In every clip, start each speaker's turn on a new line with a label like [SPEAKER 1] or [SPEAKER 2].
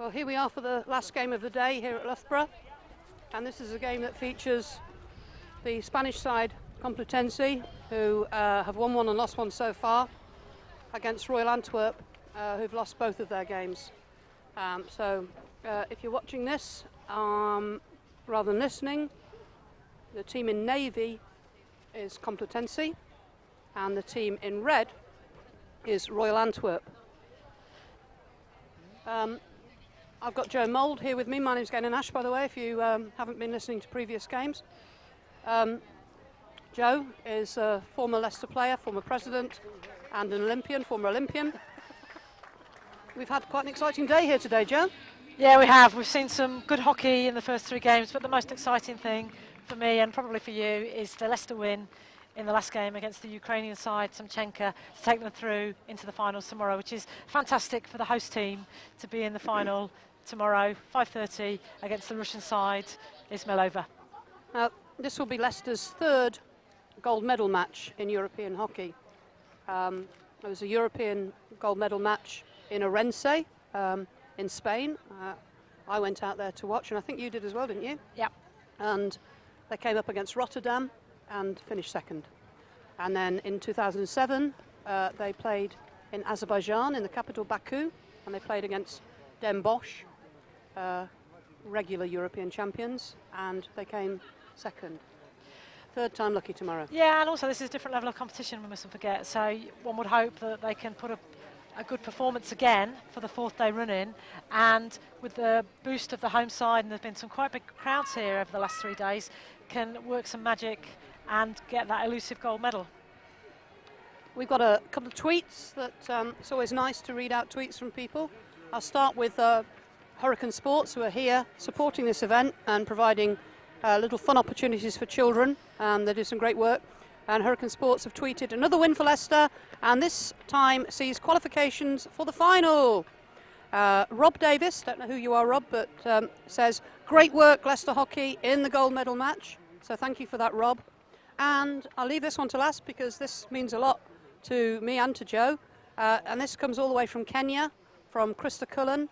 [SPEAKER 1] Well, here we are for the last game of the day here at Loughborough, and this is a game that features the Spanish side Complutense, who have won one and lost one so far, against Royal Antwerp, who've lost both of their games. So if you're watching this rather than listening, the team in navy is Complutense and the team in red is Royal Antwerp. I've got Joe Mould here with me. My name's Gainan Ash, by the way, if you haven't been listening to previous games. Joe is a former Leicester player, former president, and an Olympian, former Olympian. We've had quite an exciting day here today, Joe.
[SPEAKER 2] Yeah, we have. We've seen some good hockey in the first three games, but the most exciting thing for me, and probably for you, is the Leicester win in the last game against the Ukrainian side, Samchenka, to take them through into the finals tomorrow, which is fantastic for the host team to be in the final tomorrow, 5:30, against the Russian side, Ismailova.
[SPEAKER 1] This will be Leicester's third gold medal match in European hockey. There was a European gold medal match in Orense in Spain. I went out there to watch, and I think you did as well, didn't you?
[SPEAKER 2] Yeah.
[SPEAKER 1] And they came up against Rotterdam and finished second. And then in 2007, they played in Azerbaijan, in the capital Baku, and they played against Den Bosch, regular European champions, and they came second. Third time lucky tomorrow.
[SPEAKER 2] Yeah, and also this is a different level of competition, we mustn't forget. So one would hope that they can put a good performance again for the fourth day run-in, and with the boost of the home side, and there's been some quite big crowds here over the last 3 days, can work some magic and get that elusive gold medal.
[SPEAKER 1] We've got a couple of tweets that it's always nice to read out tweets from people. I'll start with Hurricane Sports, who are here supporting this event and providing little fun opportunities for children. They do some great work. And Hurricane Sports have tweeted, another win for Leicester, and this time sees qualifications for the final. Rob Davis, don't know who you are, Rob, but says, great work, Leicester Hockey, in the gold medal match. So thank you for that, Rob. And I'll leave this one to last because this means a lot to me and to Joe. And this comes all the way from Kenya, from Krista Cullen,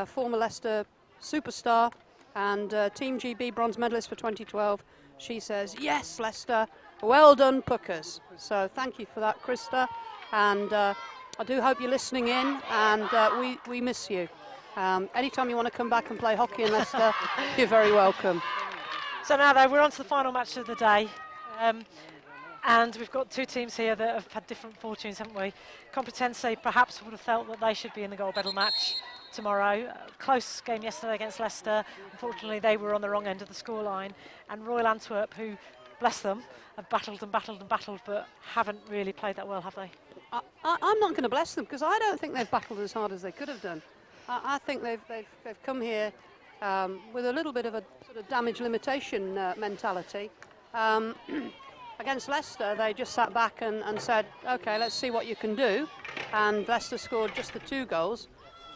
[SPEAKER 1] former Leicester superstar and Team GB bronze medalist for 2012. She says, yes, Leicester, well done, Puckers. So thank you for that, Krista. And I do hope you're listening in, and we miss you. Anytime you want to come back and play hockey in Leicester, you're very welcome.
[SPEAKER 2] So now, though, we're on to the final match of the day. And we've got two teams here that have had different fortunes, haven't we? Complutense perhaps would have felt that they should be in the gold medal match tomorrow. Close game yesterday against Leicester. Unfortunately, they were on the wrong end of the scoreline. And Royal Antwerp, who, bless them, have battled and battled and battled, but haven't really played that well, have they?
[SPEAKER 1] I'm not going to bless them, because I don't think they've battled as hard as they could have done. I think they've come here with a little bit of a sort of damage limitation mentality. Against Leicester, they just sat back and said, OK, let's see what you can do. And Leicester scored just the 2 goals.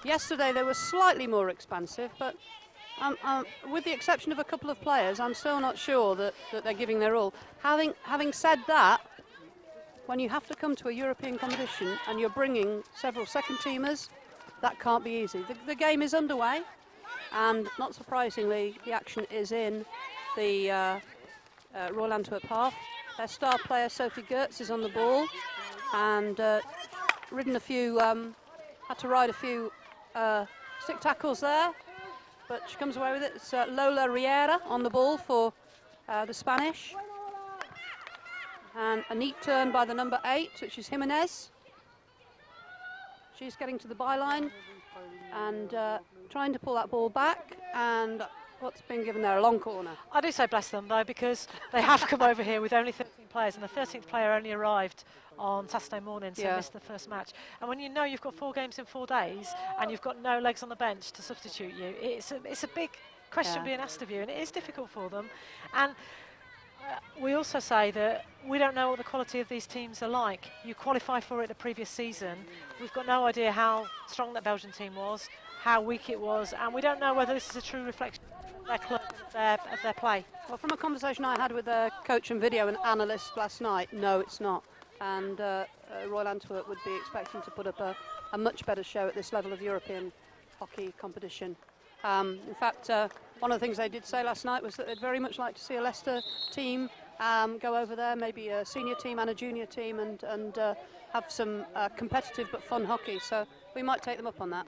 [SPEAKER 1] Yesterday, they were slightly more expansive, but with the exception of a couple of players, I'm still not sure that they're giving their all. Having said that, when you have to come to a European competition and you're bringing several second-teamers, that can't be easy. The game is underway, and not surprisingly, the action is in the Royal Antwerp half. Their star player, Sophie Gertz, is on the ball, and had to ride a few stick tackles there, but she comes away with it. It's Lola Riera on the ball for the Spanish. And a neat turn by the number 8, which is Jimenez. She's getting to the byline and trying to pull that ball back, and what's been given there, a long corner.
[SPEAKER 2] I do say bless them, though, because they have come over here with only 13 players, and the 13th player only arrived on Saturday morning, so missed the first match. And when you know you've got 4 games in 4 days and you've got no legs on the bench to substitute you, it's a big question being asked of you, and it is difficult for them. And we also say that we don't know what the quality of these teams are like. You qualify for it the previous season. We've got no idea how strong that Belgian team was, how weak it was, and we don't know whether this is a true reflection of their club, of their play.
[SPEAKER 1] Well, from a conversation I had with their coach and video and analyst last night, no, it's not. And Royal Antwerp would be expecting to put up a much better show at this level of European hockey competition. In fact, one of the things they did say last night was that they'd very much like to see a Leicester team go over there, maybe a senior team and a junior team, and have some competitive but fun hockey. So we might take them up on that.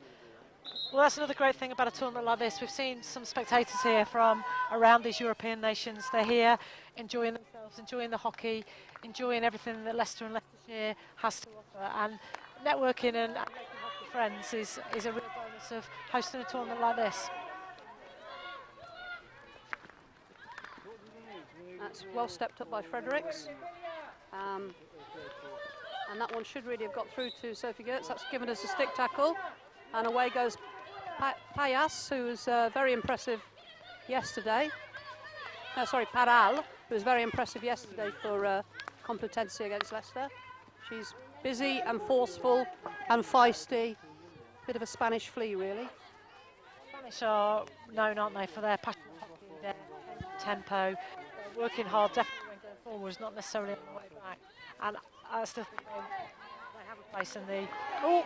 [SPEAKER 2] Well, that's another great thing about a tournament like this. We've seen some spectators here from around these European nations. They're here enjoying themselves, enjoying the hockey, enjoying everything that Leicester and Leicestershire has to offer. And networking and making hockey friends is a real bonus of hosting a tournament like this.
[SPEAKER 1] That's well stepped up by Fredericks. And that one should really have got through to Sophie Gertz. That's given us a stick tackle. And away goes Payas, who was very impressive yesterday. No, sorry, Paral, who was very impressive yesterday for Complutense against Leicester. She's busy and forceful and feisty. Bit of a Spanish flea, really.
[SPEAKER 2] Spanish are known, aren't they, for their passion for hockey, their tempo, working hard, definitely when going forwards, not necessarily on the way back. And I still think they have a place in the...
[SPEAKER 1] Oh,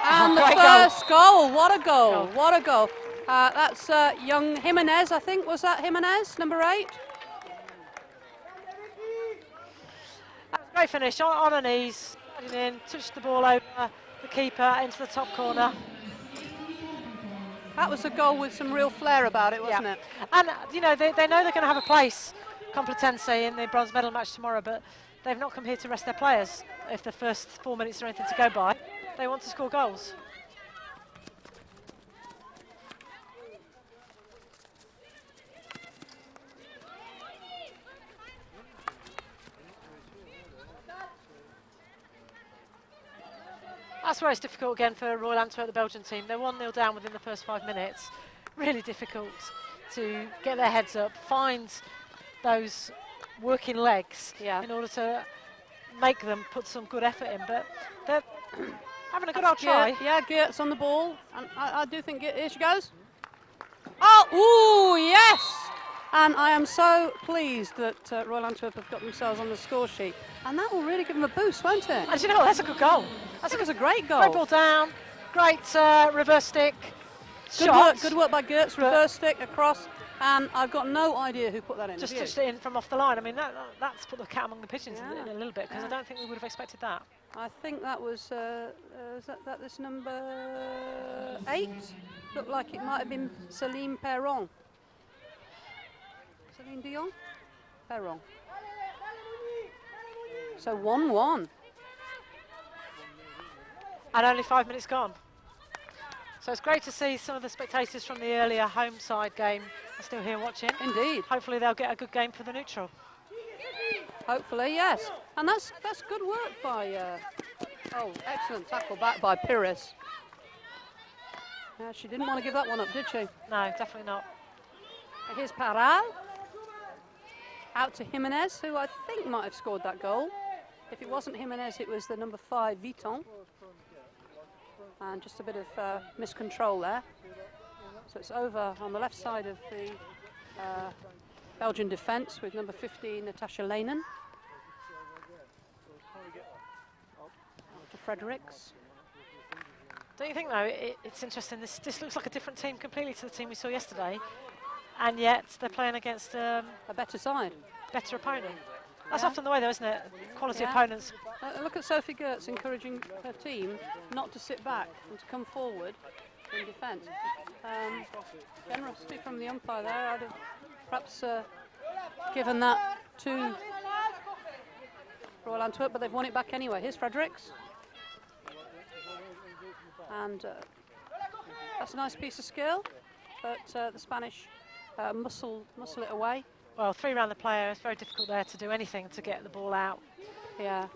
[SPEAKER 1] and the first goal. What a goal. What a goal. That's young Jimenez, I think. Was that Jimenez, number 8?
[SPEAKER 2] That's a great finish, on her knees, in, touched the ball over the keeper into the top corner.
[SPEAKER 1] That was a goal with some real flair about it, wasn't it?
[SPEAKER 2] And, you know, they know they're going to have a place, Complutense, in the bronze medal match tomorrow, but they've not come here to rest their players. If the first 4 minutes are anything to go by, they want to score goals. That's where it's difficult again for Royal Antwerp, the Belgian team. They're 1-0 down within the first 5 minutes. Really difficult to get their heads up, find those working legs in order to make them put some good effort in. But they're having a good old try.
[SPEAKER 1] Yeah, Geert's on the ball. And I do think, here she goes. Oh, ooh, yes! And I am so pleased that Royal Antwerp have got themselves on the score sheet. And that will really give them a boost, won't it?
[SPEAKER 2] And you know what, that's a good goal.
[SPEAKER 1] That was a great goal.
[SPEAKER 2] Great ball down, great reverse stick.
[SPEAKER 1] Good work by Geertz, reverse stick across. And I've got no idea who put that in.
[SPEAKER 2] Just touched it in from off the line. I mean, that's put the cat among the pigeons in a little bit, because I don't think we would have expected that.
[SPEAKER 1] I think that was, is that this number 8? Looked like it might have been Celine Perron. Celine Dion? Perron. So 1-1.
[SPEAKER 2] And only 5 minutes gone. So it's great to see some of the spectators from the earlier home side game are still here watching.
[SPEAKER 1] Indeed.
[SPEAKER 2] Hopefully they'll get a good game for the neutral.
[SPEAKER 1] Hopefully, yes. And that's good work by, excellent tackle back by Pires. She didn't want to give that one up, did she?
[SPEAKER 2] No, definitely not.
[SPEAKER 1] Here's Paral. Out to Jimenez, who I think might have scored that goal. If it wasn't Jimenez, it was the number 5, Vuitton. And just a bit of miscontrol there. So it's over on the left side of the Belgian defence with number 15, Natasha Lehnen. To Fredericks.
[SPEAKER 2] Don't you think, though, it's interesting, this looks like a different team completely to the team we saw yesterday, and yet they're playing against a
[SPEAKER 1] better side.
[SPEAKER 2] Better opponent. That's often the way, though, isn't it? Quality opponents.
[SPEAKER 1] Look at Sophie Gertz encouraging her team not to sit back and to come forward in defence. Generosity from the umpire there. I'd have perhaps given that to Royal Antwerp, but they've won it back anyway. Here's Fredericks. And that's a nice piece of skill, but the Spanish muscle it away.
[SPEAKER 2] Well, 3 round the player, it's very difficult there to do anything to get the ball out.
[SPEAKER 1] Yeah.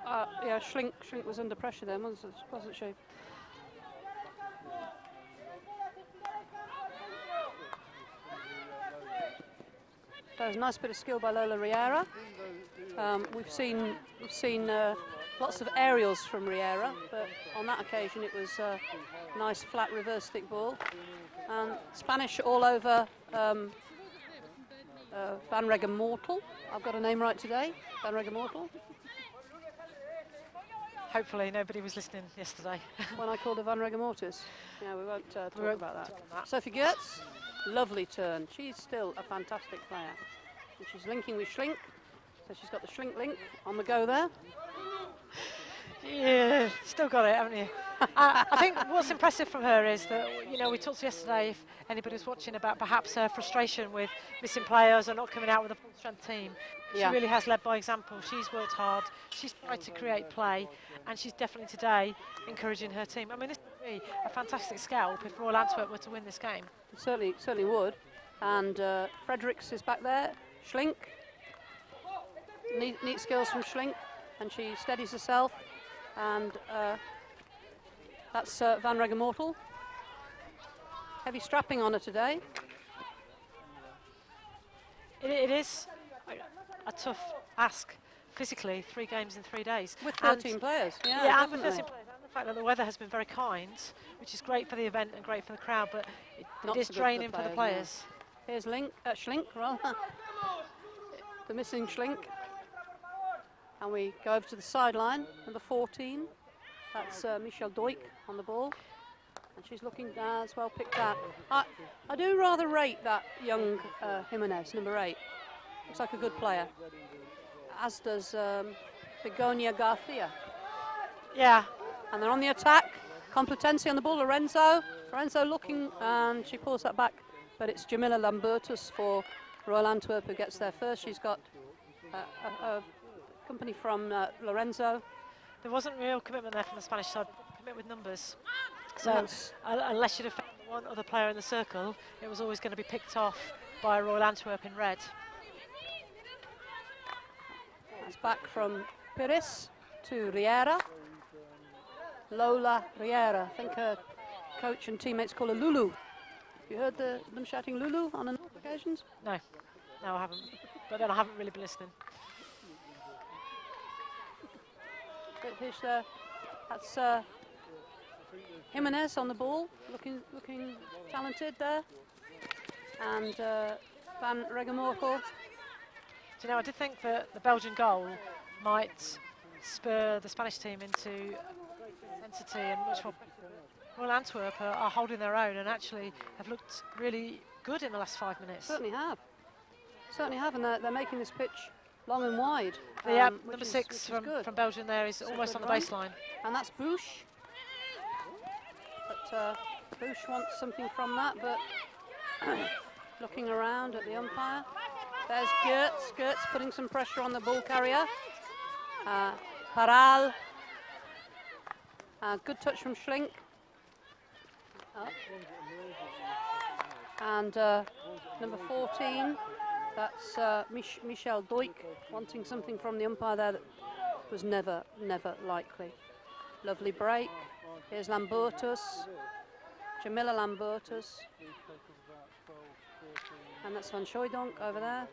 [SPEAKER 1] Schlink was under pressure then, wasn't she? That was a nice bit of skill by Lola Riera. We've seen lots of aerials from Riera, but on that occasion it was a nice flat reverse stick ball. And Spanish all over Van Reggemortel. I've got a name right today, Van Reggemortel.
[SPEAKER 2] Hopefully nobody was listening yesterday.
[SPEAKER 1] When I called her Van Regemortis. Yeah, we won't talk
[SPEAKER 2] won't
[SPEAKER 1] about that.
[SPEAKER 2] talk on that.
[SPEAKER 1] Sophie Geertz, lovely turn. She's still a fantastic player. And she's linking with Schlink, so she's got the Schlink link on the go there.
[SPEAKER 2] Yeah, still got it, haven't you? I think what's impressive from her is that, you know, we talked yesterday, if anybody was watching, about perhaps her frustration with missing players or not coming out with a full-strength team.
[SPEAKER 1] Yeah.
[SPEAKER 2] She really has led by example. She's worked hard, she's tried to create play, and she's definitely today encouraging her team. I mean, this would be a fantastic scalp if Royal Antwerp were to win this game.
[SPEAKER 1] It certainly would. And Fredericks is back there. Schlink. Neat skills from Schlink, and she steadies herself. And that's Van Regemortel. Heavy strapping on her today.
[SPEAKER 2] It is a tough ask physically, 3 games in 3 days.
[SPEAKER 1] With 13 players,
[SPEAKER 2] yeah, and with 13 players, and the fact that the weather has been very kind, which is great for the event and great for the crowd, but it is draining for the players.
[SPEAKER 1] Yeah. Here's Schlink, rather. The missing Schlink. And we go over to the sideline, number 14. That's Michelle Doik on the ball. And she's looking as well picked out. I do rather rate that young Jimenez, number 8. Looks like a good player. As does Begonia Garcia.
[SPEAKER 2] Yeah.
[SPEAKER 1] And they're on the attack. Complutense on the ball, Lorenzo. Lorenzo looking, and she pulls that back. But it's Jamila Lambertus for Royal Antwerp who gets there first. She's got a company from Lorenzo.
[SPEAKER 2] There wasn't real commitment there from the Spanish side. Commit with numbers. So unless you'd have found one other player in the circle, it was always going to be picked off by Royal Antwerp in red.
[SPEAKER 1] That's back from Pires to Riera. Lola Riera. I think her coach and teammates call her Lulu. You heard them shouting Lulu on enough occasions?
[SPEAKER 2] No, I haven't. But then I haven't really been listening.
[SPEAKER 1] Pitch there. That's Jimenez on the ball, looking talented there. And Van Regemortel.
[SPEAKER 2] Do you know, I did think that the Belgian goal might spur the Spanish team into great intensity and much more. Royal Antwerp are holding their own and actually have looked really good in the last 5 minutes.
[SPEAKER 1] Certainly have, and they're making this pitch long and wide.
[SPEAKER 2] Yeah, number 6 from Belgium there is almost on the baseline.
[SPEAKER 1] And that's Bush. But Bush wants something from that, but looking around at the umpire. There's Geertz. Geertz putting some pressure on the ball carrier. Paral. Good touch from Schlink. And number 14, that's Michelle Doik, wanting something from the umpire there that was never likely. Lovely break. Here's Lambertus, Jamila Lambertus. And that's Van Schooydonk over there.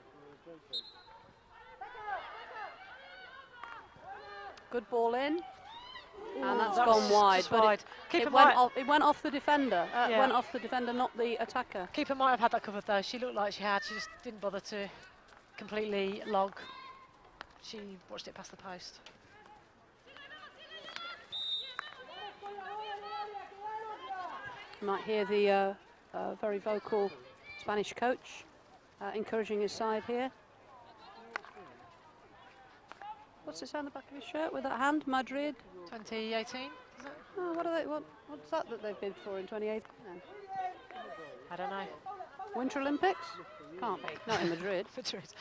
[SPEAKER 1] Good ball in. And that's gone wide. But it went off the defender. Went off the defender, not the attacker.
[SPEAKER 2] Keeper might have had that covered though. She looked like she had. She just didn't bother to completely log. She watched it past the post.
[SPEAKER 1] You might hear the very vocal Spanish coach encouraging his side here. What's this on the back of his shirt with that hand? Madrid
[SPEAKER 2] 2018, is it?
[SPEAKER 1] Oh, what's that they've bid for in 2018 then?
[SPEAKER 2] I don't know.
[SPEAKER 1] Winter Olympics? Can't be. Not in Madrid.
[SPEAKER 2] Madrid.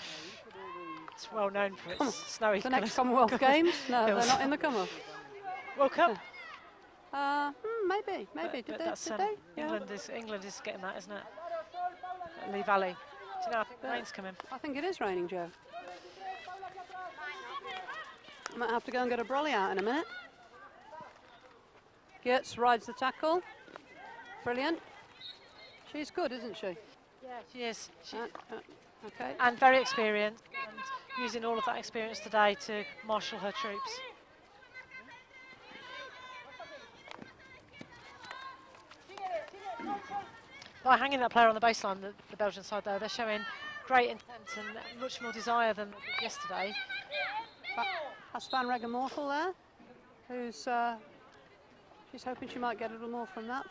[SPEAKER 2] It's well known for its snowy
[SPEAKER 1] The next Commonwealth Games? No, they're not in the Commonwealth.
[SPEAKER 2] World Cup?
[SPEAKER 1] Maybe. Did they?
[SPEAKER 2] England is getting that, isn't it? At Lee Valley. Do you know, I think the rain's coming.
[SPEAKER 1] I think it is raining, Joe. I might have to go and get a brolly out in a minute. Geertz rides the tackle. Brilliant. She's good, isn't she?
[SPEAKER 2] Yeah, she is.
[SPEAKER 1] Okay.
[SPEAKER 2] And very experienced, and using all of that experience today to marshal her troops. By hanging that player on the baseline, the Belgian side though, they're showing great intent and much more desire than yesterday.
[SPEAKER 1] That's Van Regemortel there. who's she's hoping she might get a little more from that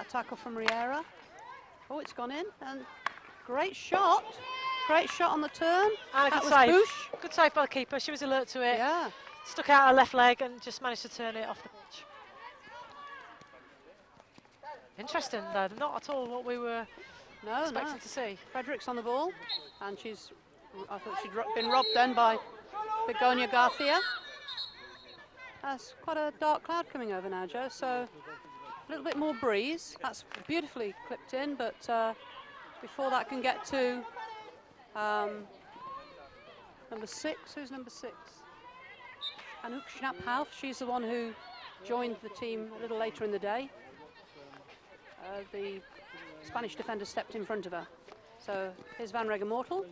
[SPEAKER 1] tackle from Riera. Oh, it's gone in, and great shot on the turn.
[SPEAKER 2] And a good save. Good save by the keeper. She was alert to it.
[SPEAKER 1] Yeah.
[SPEAKER 2] Stuck out her left leg and just managed to turn it off the pitch. Interesting, though. Not at all what we were expecting to see.
[SPEAKER 1] Frederick's on the ball, and I thought she'd been robbed then by Begonia Garcia. That's quite a dark cloud coming over now, Joe, so a little bit more breeze. That's beautifully clipped in, but before that can get to number 6. Who's number 6? Anouk Schnapphauf. She's the one who joined the team a little later in the day. The Spanish defender stepped in front of her. So here's Van Regemortel.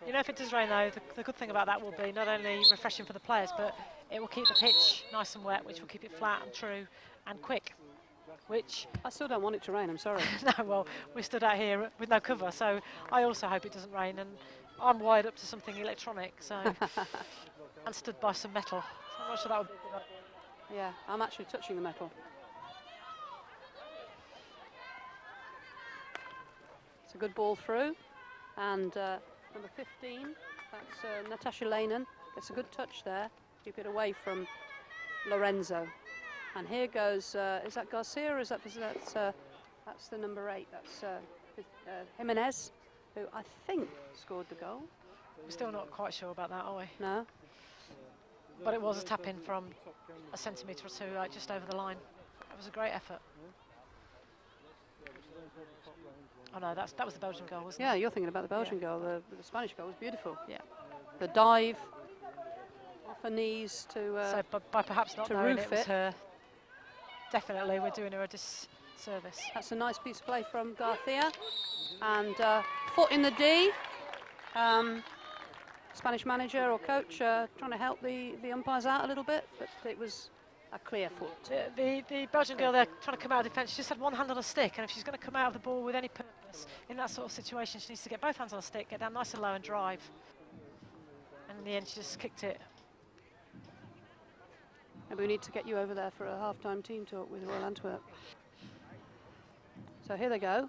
[SPEAKER 2] You know, if it does rain, though, the good thing about that will be not only refreshing for the players, but it will keep the pitch nice and wet, which will keep it flat and true and quick. Which
[SPEAKER 1] I still don't want it to rain, I'm sorry.
[SPEAKER 2] No, well, we stood out here with no cover, so I also hope it doesn't rain. And I'm wired up to something electronic, so and stood by some metal. So I'm not sure that would be a good idea.
[SPEAKER 1] Yeah, I'm actually touching the metal. It's a good ball through, and number 15, that's Natasha Lehnen, gets a good touch there, keep it away from Lorenzo. And here goes, is that Garcia or is that's the number 8, that's Jimenez, who I think scored the goal.
[SPEAKER 2] We're still not quite sure about that, are we?
[SPEAKER 1] No.
[SPEAKER 2] But it was a tap in from a centimetre or two, like just over the line. It was a great effort. Oh no, that was the Belgian goal, wasn't it?
[SPEAKER 1] Yeah, you're thinking about the Belgian goal. The Spanish goal was beautiful.
[SPEAKER 2] Yeah.
[SPEAKER 1] The dive off her knees to
[SPEAKER 2] so by perhaps not
[SPEAKER 1] to
[SPEAKER 2] knowing
[SPEAKER 1] roof
[SPEAKER 2] it was her, definitely we're doing her a disservice.
[SPEAKER 1] That's a nice piece of play from Garcia. And foot in the D. Spanish manager or coach trying to help the umpires out a little bit, but it was a clear foot.
[SPEAKER 2] The Belgian girl there trying to come out of defence, she just had one hand on a stick, and if she's going to come out of the ball with any purpose in that sort of situation, she needs to get both hands on a stick, get down nice and low and drive. And in the end, she just kicked it.
[SPEAKER 1] Maybe we need to get you over there for a half-time team talk with Royal Antwerp. So here they go.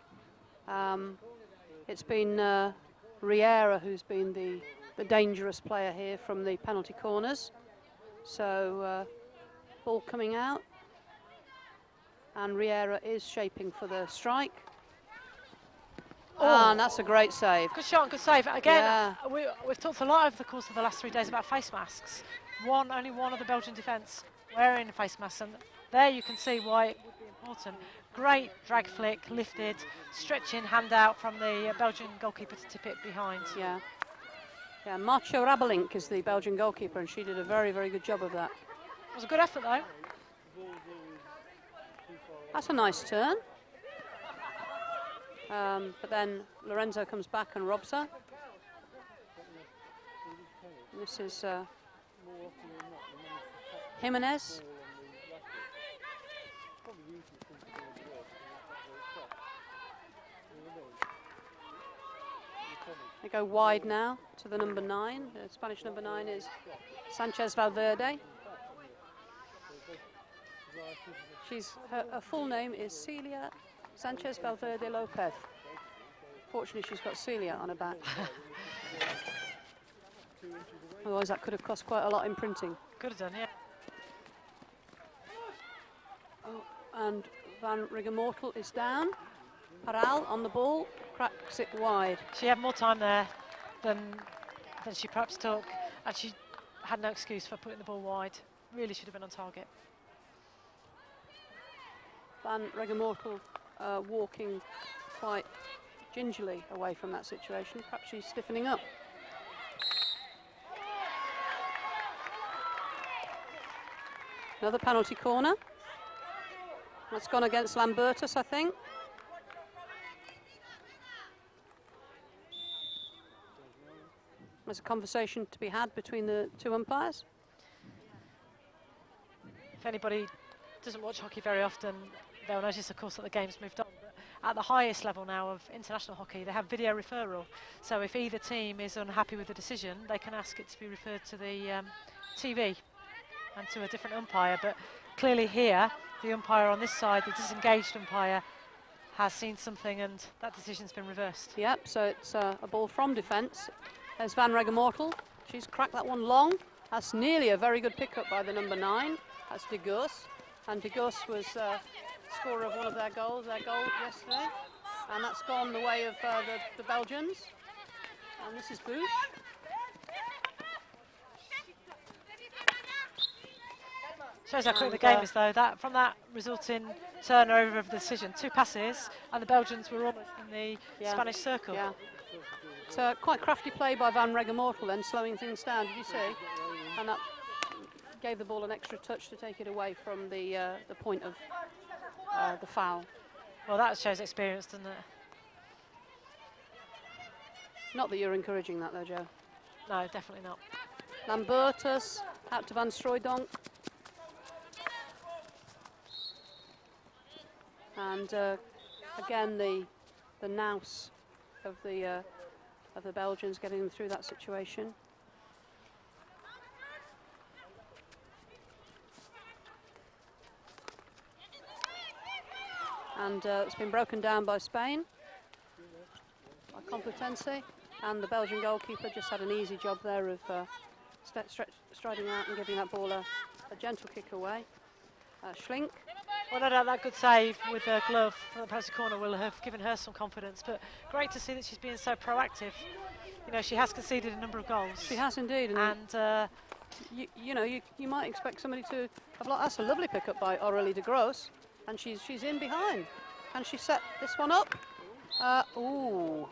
[SPEAKER 1] It's been Riera who's been the dangerous player here from the penalty corners. So ball coming out, and Riera is shaping for the strike. Oh, and that's a great save.
[SPEAKER 2] Good shot and good save. Again, we've talked a lot over the course of the last 3 days about face masks. Only one of the Belgian defence wearing a face mask, and there you can see why it would be important. Great drag flick, lifted, stretching, hand out from the Belgian goalkeeper to tip it behind.
[SPEAKER 1] Yeah. Yeah, Marcia Rabelink is the Belgian goalkeeper, and she did a very, very good job of that.
[SPEAKER 2] It was a good effort, though.
[SPEAKER 1] That's a nice turn. But then Lorenzo comes back and robs her. And this is Jimenez. They go wide now to the number 9. The Spanish number 9 is Sanchez Valverde. Her full name is Celia Sanchez Valverde Lopez. Fortunately, she's got Celia on her back. Otherwise, that could have cost quite a lot in printing.
[SPEAKER 2] Could have done, yeah.
[SPEAKER 1] Oh, and Van Regemortel is down. Paral on the ball, cracks it wide.
[SPEAKER 2] She had more time there than she perhaps took, and she had no excuse for putting the ball wide. Really should have been on target.
[SPEAKER 1] Van Regemortel walking quite gingerly away from that situation. Perhaps she's stiffening up. Another penalty corner. That's gone against Lambertus, I think. There's a conversation to be had between the two umpires.
[SPEAKER 2] If anybody doesn't watch hockey very often, they'll notice, of course, that the game's moved on. But at the highest level now of international hockey, they have video referral. So if either team is unhappy with the decision, they can ask it to be referred to the TV. and to a different umpire. But clearly here, the umpire on this side, the disengaged umpire, has seen something, and that decision's been reversed.
[SPEAKER 1] Yep, so it's a ball from defence. There's Van Regemortel. She's cracked that one long. That's nearly a very good pickup by the number 9. That's De Goos. And De Goos was scorer of one of their goal yesterday. And that's gone the way of the Belgians. And this is Bush.
[SPEAKER 2] Shows how quick the game is, though. That from that resulting turnover of the decision, 2 passes, and the Belgians were almost in the Spanish circle.
[SPEAKER 1] Yeah. It's quite crafty play by Van Regemortel then, slowing things down. Did you see? And that gave the ball an extra touch to take it away from the point of the foul.
[SPEAKER 2] Well, that shows experience, doesn't it?
[SPEAKER 1] Not that you're encouraging that, though, Joe.
[SPEAKER 2] No, definitely not.
[SPEAKER 1] Lambertus out to Van Strooydonk. And again, the nous of the Belgians getting them through that situation. And it's been broken down by Spain, by Complutense, and the Belgian goalkeeper just had an easy job there of striding out and giving that ball a gentle kick away. Schlink.
[SPEAKER 2] Well, no doubt that good save with a glove from the penalty corner will have given her some confidence, but great to see that she's being so proactive. You know, she has conceded a number of goals.
[SPEAKER 1] She has indeed. And you might expect somebody to have that's a lovely pickup by Aurélie de Groos, and she's in behind, and she set this one up. Ooh,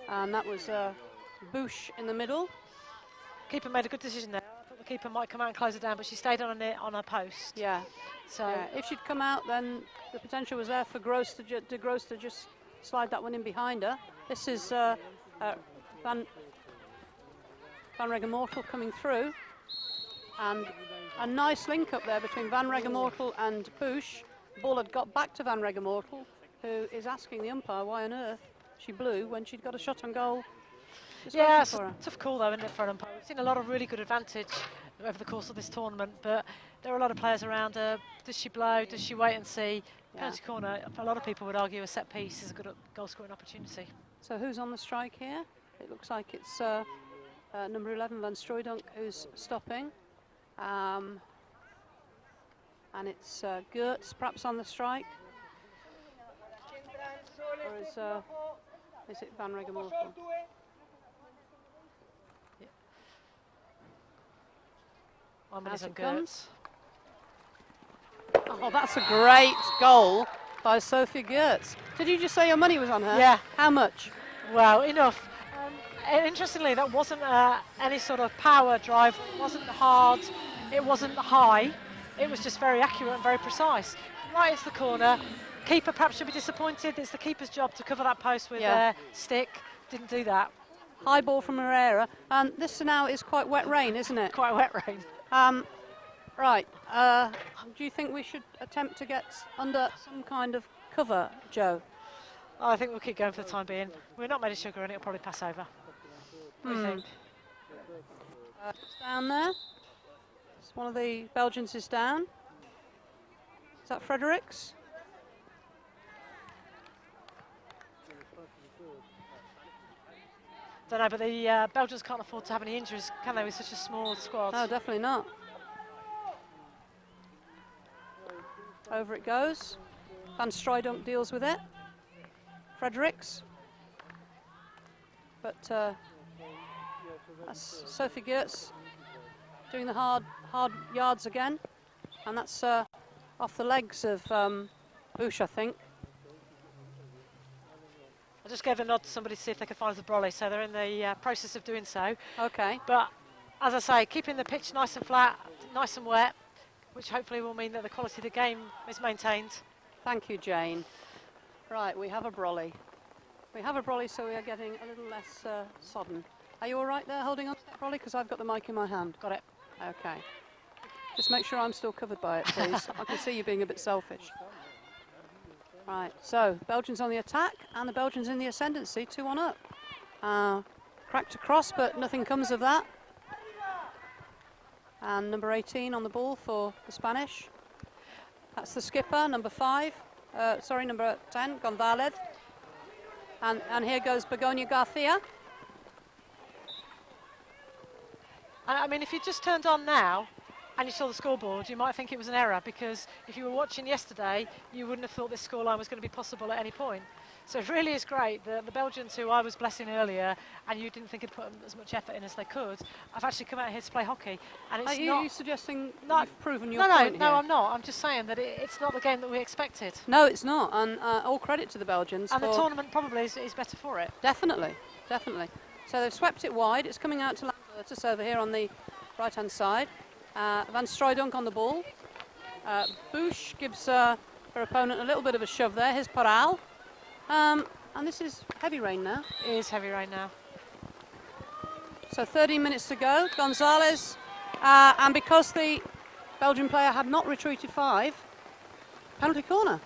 [SPEAKER 1] and that was Bush in the middle.
[SPEAKER 2] Keeper made a good decision there. I thought the keeper might come out and close it down, but she stayed on her post.
[SPEAKER 1] Yeah.
[SPEAKER 2] So
[SPEAKER 1] if she'd come out, then the potential was there for de Groos to just slide that one in behind her. This is Van Regemortel coming through, and a nice link up there between Van Regemortel and Bush. The ball had got back to Van Regemortel, who is asking the umpire why on earth she blew when she'd got a shot on goal.
[SPEAKER 2] Yeah, it's a tough call though, isn't it, for an umpire? We've seen a lot of really good advantage over the course of this tournament, but there are a lot of players around her. Does she blow? Does she wait and see? Penalty corner, a lot of people would argue a set piece is a good goal scoring opportunity.
[SPEAKER 1] So who's on the strike here? It looks like it's number 11, Van Strooydonk, who's stopping. And it's Geerts perhaps on the strike. Or is it Van Regemortel?
[SPEAKER 2] As it comes.
[SPEAKER 1] Oh, that's a great goal by Sophie Geerts. Did you just say your money was on her?
[SPEAKER 2] Yeah.
[SPEAKER 1] How much?
[SPEAKER 2] Well, enough. Interestingly, that wasn't any sort of power drive. It wasn't hard. It wasn't high. It was just very accurate and very precise. Right, it's the corner. Keeper perhaps should be disappointed. It's the keeper's job to cover that post with their stick. Didn't do that.
[SPEAKER 1] High ball from Herrera. And this now is quite wet rain, isn't it?
[SPEAKER 2] Quite wet rain.
[SPEAKER 1] Right. Do you think we should attempt to get under some kind of cover, Joe?
[SPEAKER 2] I think we'll keep going for the time being. We're not made of sugar and it'll probably pass over. What do you think?
[SPEAKER 1] It's down there. It's one of the Belgians is down. Is that Fredericks?
[SPEAKER 2] Don't know, but the Belgians can't afford to have any injuries, can they, with such a small squad?
[SPEAKER 1] No, definitely not. Over it goes. Van Strooydonk deals with it. Fredericks. But that's Sophie Geerts doing the hard yards again. And that's off the legs of Bush, I think.
[SPEAKER 2] I just gave a nod to somebody to see if they could find the brolly, so they're in the process of doing so.
[SPEAKER 1] Okay.
[SPEAKER 2] But as I say, keeping the pitch nice and flat, nice and wet, which hopefully will mean that the quality of the game is maintained.
[SPEAKER 1] Thank you, Jane. Right, we have a brolly. We have a brolly, so we are getting a little less sodden. Are you all right there holding on to that brolly? Because I've got the mic in my hand.
[SPEAKER 2] Got it.
[SPEAKER 1] Okay. Just make sure I'm still covered by it, please. I can see you being a bit selfish. Right, so Belgians on the attack and the Belgians in the ascendancy, 2-1 up. Cracked across, but nothing comes of that. And number 18 on the ball for the Spanish. That's the skipper, number 5. Number 10, Gonzalez. And here goes Begonia Garcia.
[SPEAKER 2] I mean, if you just turned on now and you saw the scoreboard, you might think it was an error, because if you were watching yesterday, you wouldn't have thought this scoreline was going to be possible at any point. So it really is great that the Belgians, who I was blessing earlier, and you didn't think had put as much effort in as they could, have actually come out here to play hockey. And it's
[SPEAKER 1] Are you suggesting you've proven your
[SPEAKER 2] point
[SPEAKER 1] point
[SPEAKER 2] here?
[SPEAKER 1] No,
[SPEAKER 2] I'm not. I'm just saying that it's not the game that we expected.
[SPEAKER 1] No, it's not. And all credit to the Belgians.
[SPEAKER 2] And the tournament probably is better for it.
[SPEAKER 1] Definitely, definitely. So they've swept it wide. It's coming out to Lambertus over here on the right-hand side. Van Strooydonk on the ball. Bush gives her opponent a little bit of a shove there. Here's Paral. And this is heavy rain now.
[SPEAKER 2] It is heavy rain now.
[SPEAKER 1] So 13 minutes to go. Gonzalez. And because the Belgian player had not retreated 5, penalty corner.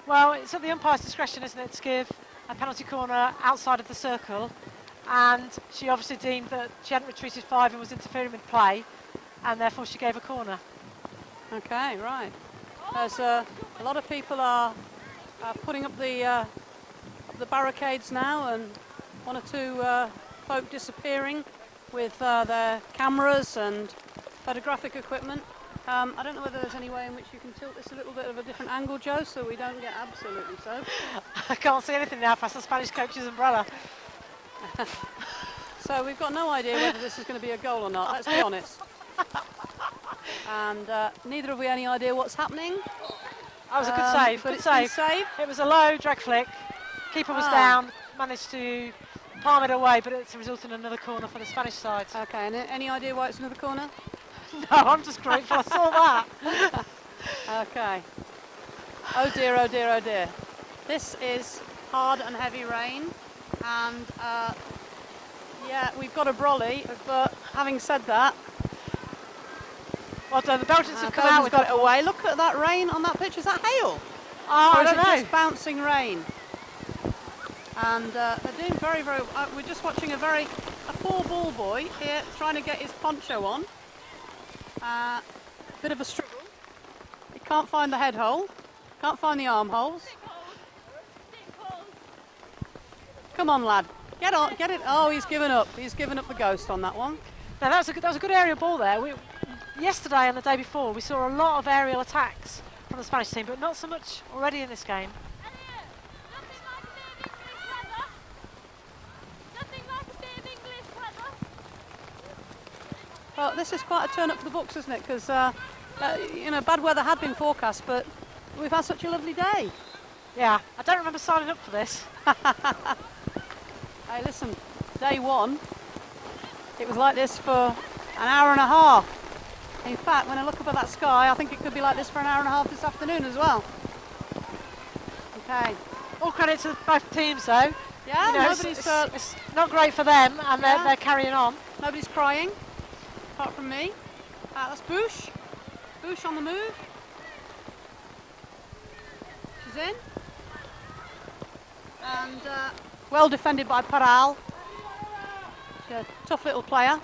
[SPEAKER 2] Well, it's at the umpire's discretion, isn't it, to give a penalty corner outside of the circle. And she obviously deemed that she hadn't retreated 5 and was interfering with play, and therefore she gave a corner.
[SPEAKER 1] Okay, right. There's a lot of people are putting up the barricades now, and 1 or 2 folk disappearing with their cameras and photographic equipment. I don't know whether there's any way in which you can tilt this a little bit of a different angle, Joe, so we don't get absolutely soaked.
[SPEAKER 2] I can't see anything now past the Spanish coach's umbrella.
[SPEAKER 1] So we've got no idea whether this is going to be a goal or not, let's be honest. And neither have we any idea what's happening.
[SPEAKER 2] That was a good save,
[SPEAKER 1] but
[SPEAKER 2] good
[SPEAKER 1] it's
[SPEAKER 2] save.
[SPEAKER 1] been saved.
[SPEAKER 2] It was a low drag flick. Keeper was down, managed to palm it away, but it's resulted in another corner for the Spanish side.
[SPEAKER 1] Okay, and any idea why it's another corner?
[SPEAKER 2] No, I'm just grateful I saw that.
[SPEAKER 1] Okay. Oh dear, oh dear, oh dear. This is hard and heavy rain, and yeah, we've got a brolly, but having said that,
[SPEAKER 2] well done, the Belgians have come out with
[SPEAKER 1] got it away. Look at that rain on that pitch. Is that hail?
[SPEAKER 2] I
[SPEAKER 1] or is
[SPEAKER 2] don't
[SPEAKER 1] it
[SPEAKER 2] know.
[SPEAKER 1] just bouncing rain? And they're doing very, very. We're just watching a poor ball boy here trying to get his poncho on. Bit of a struggle. He can't find the head hole. Can't find the armholes. Come on, lad. Get on, get it. Oh, he's given up. He's given up the ghost on that one.
[SPEAKER 2] Now that was a good aerial ball there. Yesterday and the day before, we saw a lot of aerial attacks from the Spanish team, but not so much already in this game.
[SPEAKER 1] Well, this is quite a turn up for the books, isn't it? Because bad weather had been forecast, but we've had such a lovely day.
[SPEAKER 2] Yeah, I don't remember signing up for this.
[SPEAKER 1] Hey, listen, day 1, it was like this for an hour and a half. In fact, when I look up at that sky, I think it could be like this for an hour and a half this afternoon as well. Okay.
[SPEAKER 2] All credit to both teams, though.
[SPEAKER 1] Yeah,
[SPEAKER 2] nobody's. It's not great for them, and they're carrying on.
[SPEAKER 1] Nobody's crying, apart from me. That's Bush. Bush on the move. She's in. And well defended by Paral. She's a tough little player.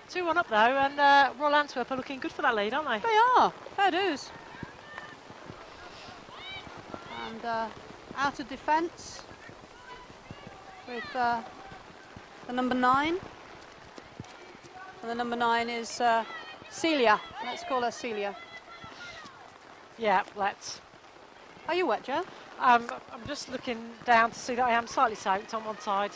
[SPEAKER 2] 2-1 up though, and Royal Antwerp are looking good for that lead, aren't they?
[SPEAKER 1] They are, fair dues. And out of defence with the number 9. And the number 9 is Celia. Let's call her Celia.
[SPEAKER 2] Yeah, let's.
[SPEAKER 1] Are you wet, Joe?
[SPEAKER 2] I'm just looking down to see that I am slightly soaked on one side.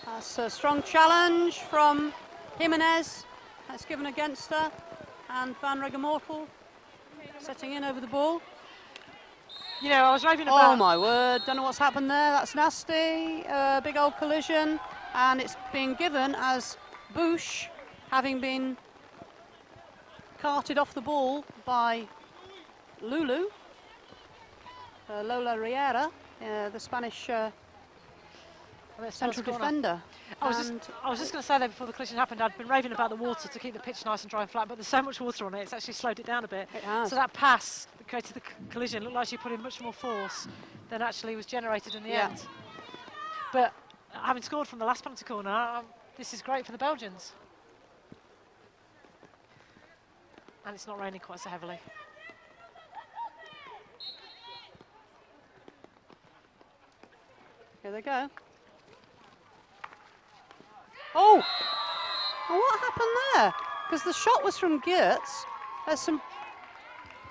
[SPEAKER 1] That's a strong challenge from Jimenez. That's given against her. And Van Regemortel setting in over the ball.
[SPEAKER 2] You know, I was raving about...
[SPEAKER 1] Oh my word, don't know what's happened there. That's nasty. Big old collision. And it's being given as Bush, having been carted off the ball by Lulu. Lola Riera, the Spanish central defender.
[SPEAKER 2] I was just going to say that before the collision happened, I'd been raving about the water to keep the pitch nice and dry and flat, but there's so much water on it, it's actually slowed it down a bit.
[SPEAKER 1] It has.
[SPEAKER 2] So that pass that created the collision looked like she put in much more force than actually was generated in the end. But having scored from the last penalty corner, this is great for the Belgians. And it's not raining quite so heavily.
[SPEAKER 1] Here they go. Oh! Well, what happened there? Because the shot was from Geertz. There's some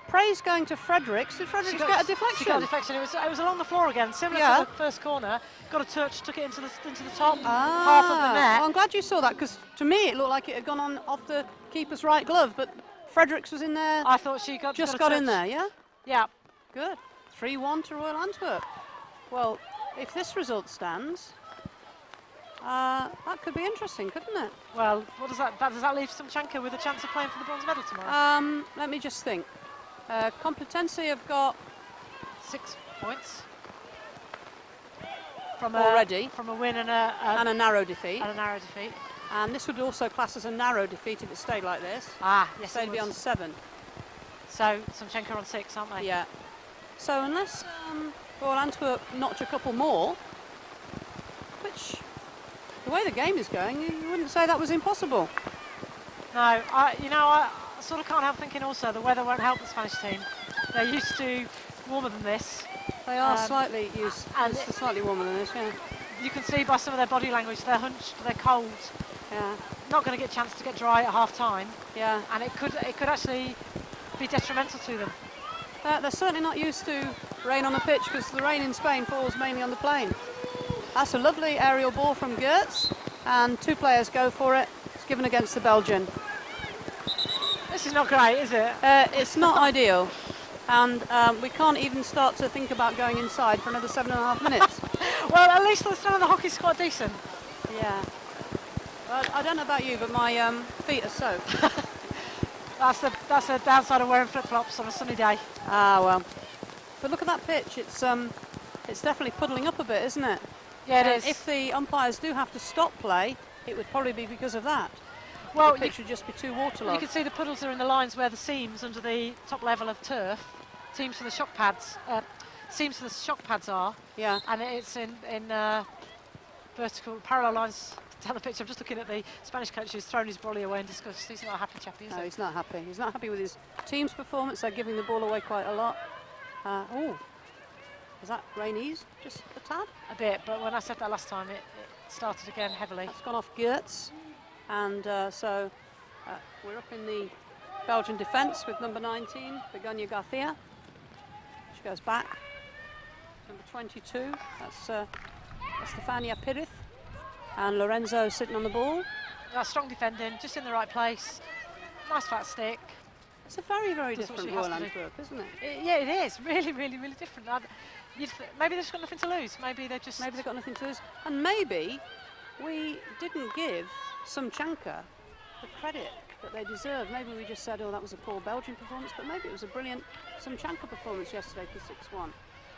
[SPEAKER 1] praise going to Fredericks. Did Fredericks get a deflection?
[SPEAKER 2] She got a deflection. It was along the floor again, similar to the first corner. Got a touch, took it into the top half of the net.
[SPEAKER 1] Well, I'm glad you saw that, because to me it looked like it had gone on off the keeper's right glove, but Fredericks was in there.
[SPEAKER 2] I thought she got
[SPEAKER 1] in there, yeah?
[SPEAKER 2] Yeah.
[SPEAKER 1] Good. 3-1 to Royal Antwerp. Well, if this result stands, that could be interesting, couldn't it?
[SPEAKER 2] Well, what does that leave Sumchanka with a chance of playing for the bronze medal tomorrow?
[SPEAKER 1] Let me just think. Complutense have got
[SPEAKER 2] 6 points from a win and
[SPEAKER 1] a narrow defeat.
[SPEAKER 2] And
[SPEAKER 1] this would also class as a narrow defeat if it stayed like this.
[SPEAKER 2] Yes,
[SPEAKER 1] they'd be on 7.
[SPEAKER 2] So Sumchanka on 6, aren't they?
[SPEAKER 1] Yeah. So unless Royal Antwerp notch a couple more, which the way the game is going, you wouldn't say that was impossible.
[SPEAKER 2] No, I sort of can't help thinking also the weather won't help the Spanish team. They're used to warmer than this.
[SPEAKER 1] They are slightly warmer than this, yeah.
[SPEAKER 2] You can see by some of their body language, they're hunched, they're cold.
[SPEAKER 1] Yeah.
[SPEAKER 2] Not going to get a chance to get dry at half time.
[SPEAKER 1] Yeah.
[SPEAKER 2] And it could actually be detrimental to them.
[SPEAKER 1] They're certainly not used to rain on a pitch, because the rain in Spain falls mainly on the plain. That's a lovely aerial ball from Geertz, and 2 players go for it. It's given against the Belgian.
[SPEAKER 2] This is not great, is it?
[SPEAKER 1] It's not ideal, and we can't even start to think about going inside for another 7.5 minutes.
[SPEAKER 2] Well, at least the start of the hockey's quite decent.
[SPEAKER 1] Yeah. Well, I don't know about you, but my feet are soaked.
[SPEAKER 2] That's the downside of wearing flip-flops on a sunny day.
[SPEAKER 1] Well. But look at that pitch. It's definitely puddling up a bit, isn't it?
[SPEAKER 2] Yeah, it is.
[SPEAKER 1] If the umpires do have to stop play, it would probably be because of that.
[SPEAKER 2] Well,
[SPEAKER 1] the pitch would just be too waterlogged.
[SPEAKER 2] You can see the puddles are in the lines where the seams under the top level of turf, seams for the shock pads are.
[SPEAKER 1] Yeah.
[SPEAKER 2] And it's in vertical parallel lines down the pitch. I'm just looking at the Spanish coach who's thrown his brolly away in disgust. He's not a happy chappy, is he?
[SPEAKER 1] No, he's not happy. He's not happy with his team's performance. They're giving the ball away quite a lot. Is that rain eased just a tad?
[SPEAKER 2] A bit, but when I said that last time, it started again heavily.
[SPEAKER 1] It's gone off Geertz, and so we're up in the Belgian defence with number 19, Begonia Garcia. She goes back. Number 22, that's Estefania Pirith, and Lorenzo sitting on the ball.
[SPEAKER 2] Strong defending, just in the right place. Nice flat stick.
[SPEAKER 1] It's a very, very different Royal Antwerp, isn't it?
[SPEAKER 2] Yeah, it is. Really, really, really different. Maybe they've just got nothing to lose. Maybe they've got
[SPEAKER 1] nothing to lose. And maybe we didn't give Sumchanka the credit that they deserve. Maybe we just said, that was a poor Belgian performance, but maybe it was a brilliant Sumchanka performance yesterday for 6-1.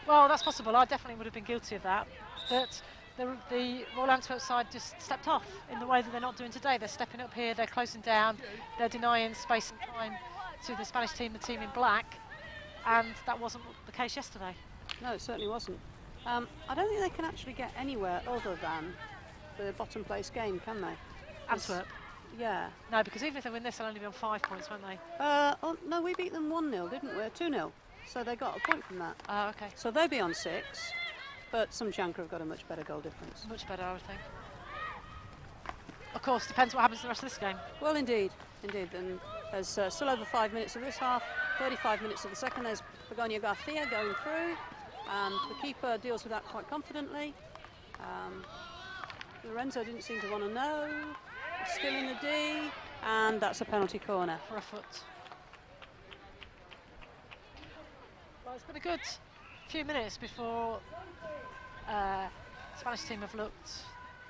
[SPEAKER 2] Well, that's possible. I definitely would have been guilty of that. But the Royal Antwerp side just stepped off in the way that they're not doing today. They're stepping up here, they're closing down, they're denying space and time to the Spanish team, the team in black, and that wasn't the case yesterday.
[SPEAKER 1] No, it certainly wasn't. I don't think they can actually get anywhere other than the bottom place game, can they?
[SPEAKER 2] Antwerp?
[SPEAKER 1] Yeah.
[SPEAKER 2] No, because even if they win this, they'll only be on 5 points, won't they?
[SPEAKER 1] No, we beat them 1-0, didn't we? 2-0. So they got a point from that.
[SPEAKER 2] Oh, okay.
[SPEAKER 1] So they'll be on 6, but Sumchanka have got a much better goal difference.
[SPEAKER 2] Much better, I would think. Of course, depends what happens in the rest of this game.
[SPEAKER 1] Well, indeed. And there's still over 5 minutes of this half, 35 minutes of the second. There's Begonia Garcia going through. The keeper deals with that quite confidently. Lorenzo didn't seem to want to know. It's still in the D, and that's a penalty corner.
[SPEAKER 2] For a foot. Well, it's been a good few minutes before the Spanish team have looked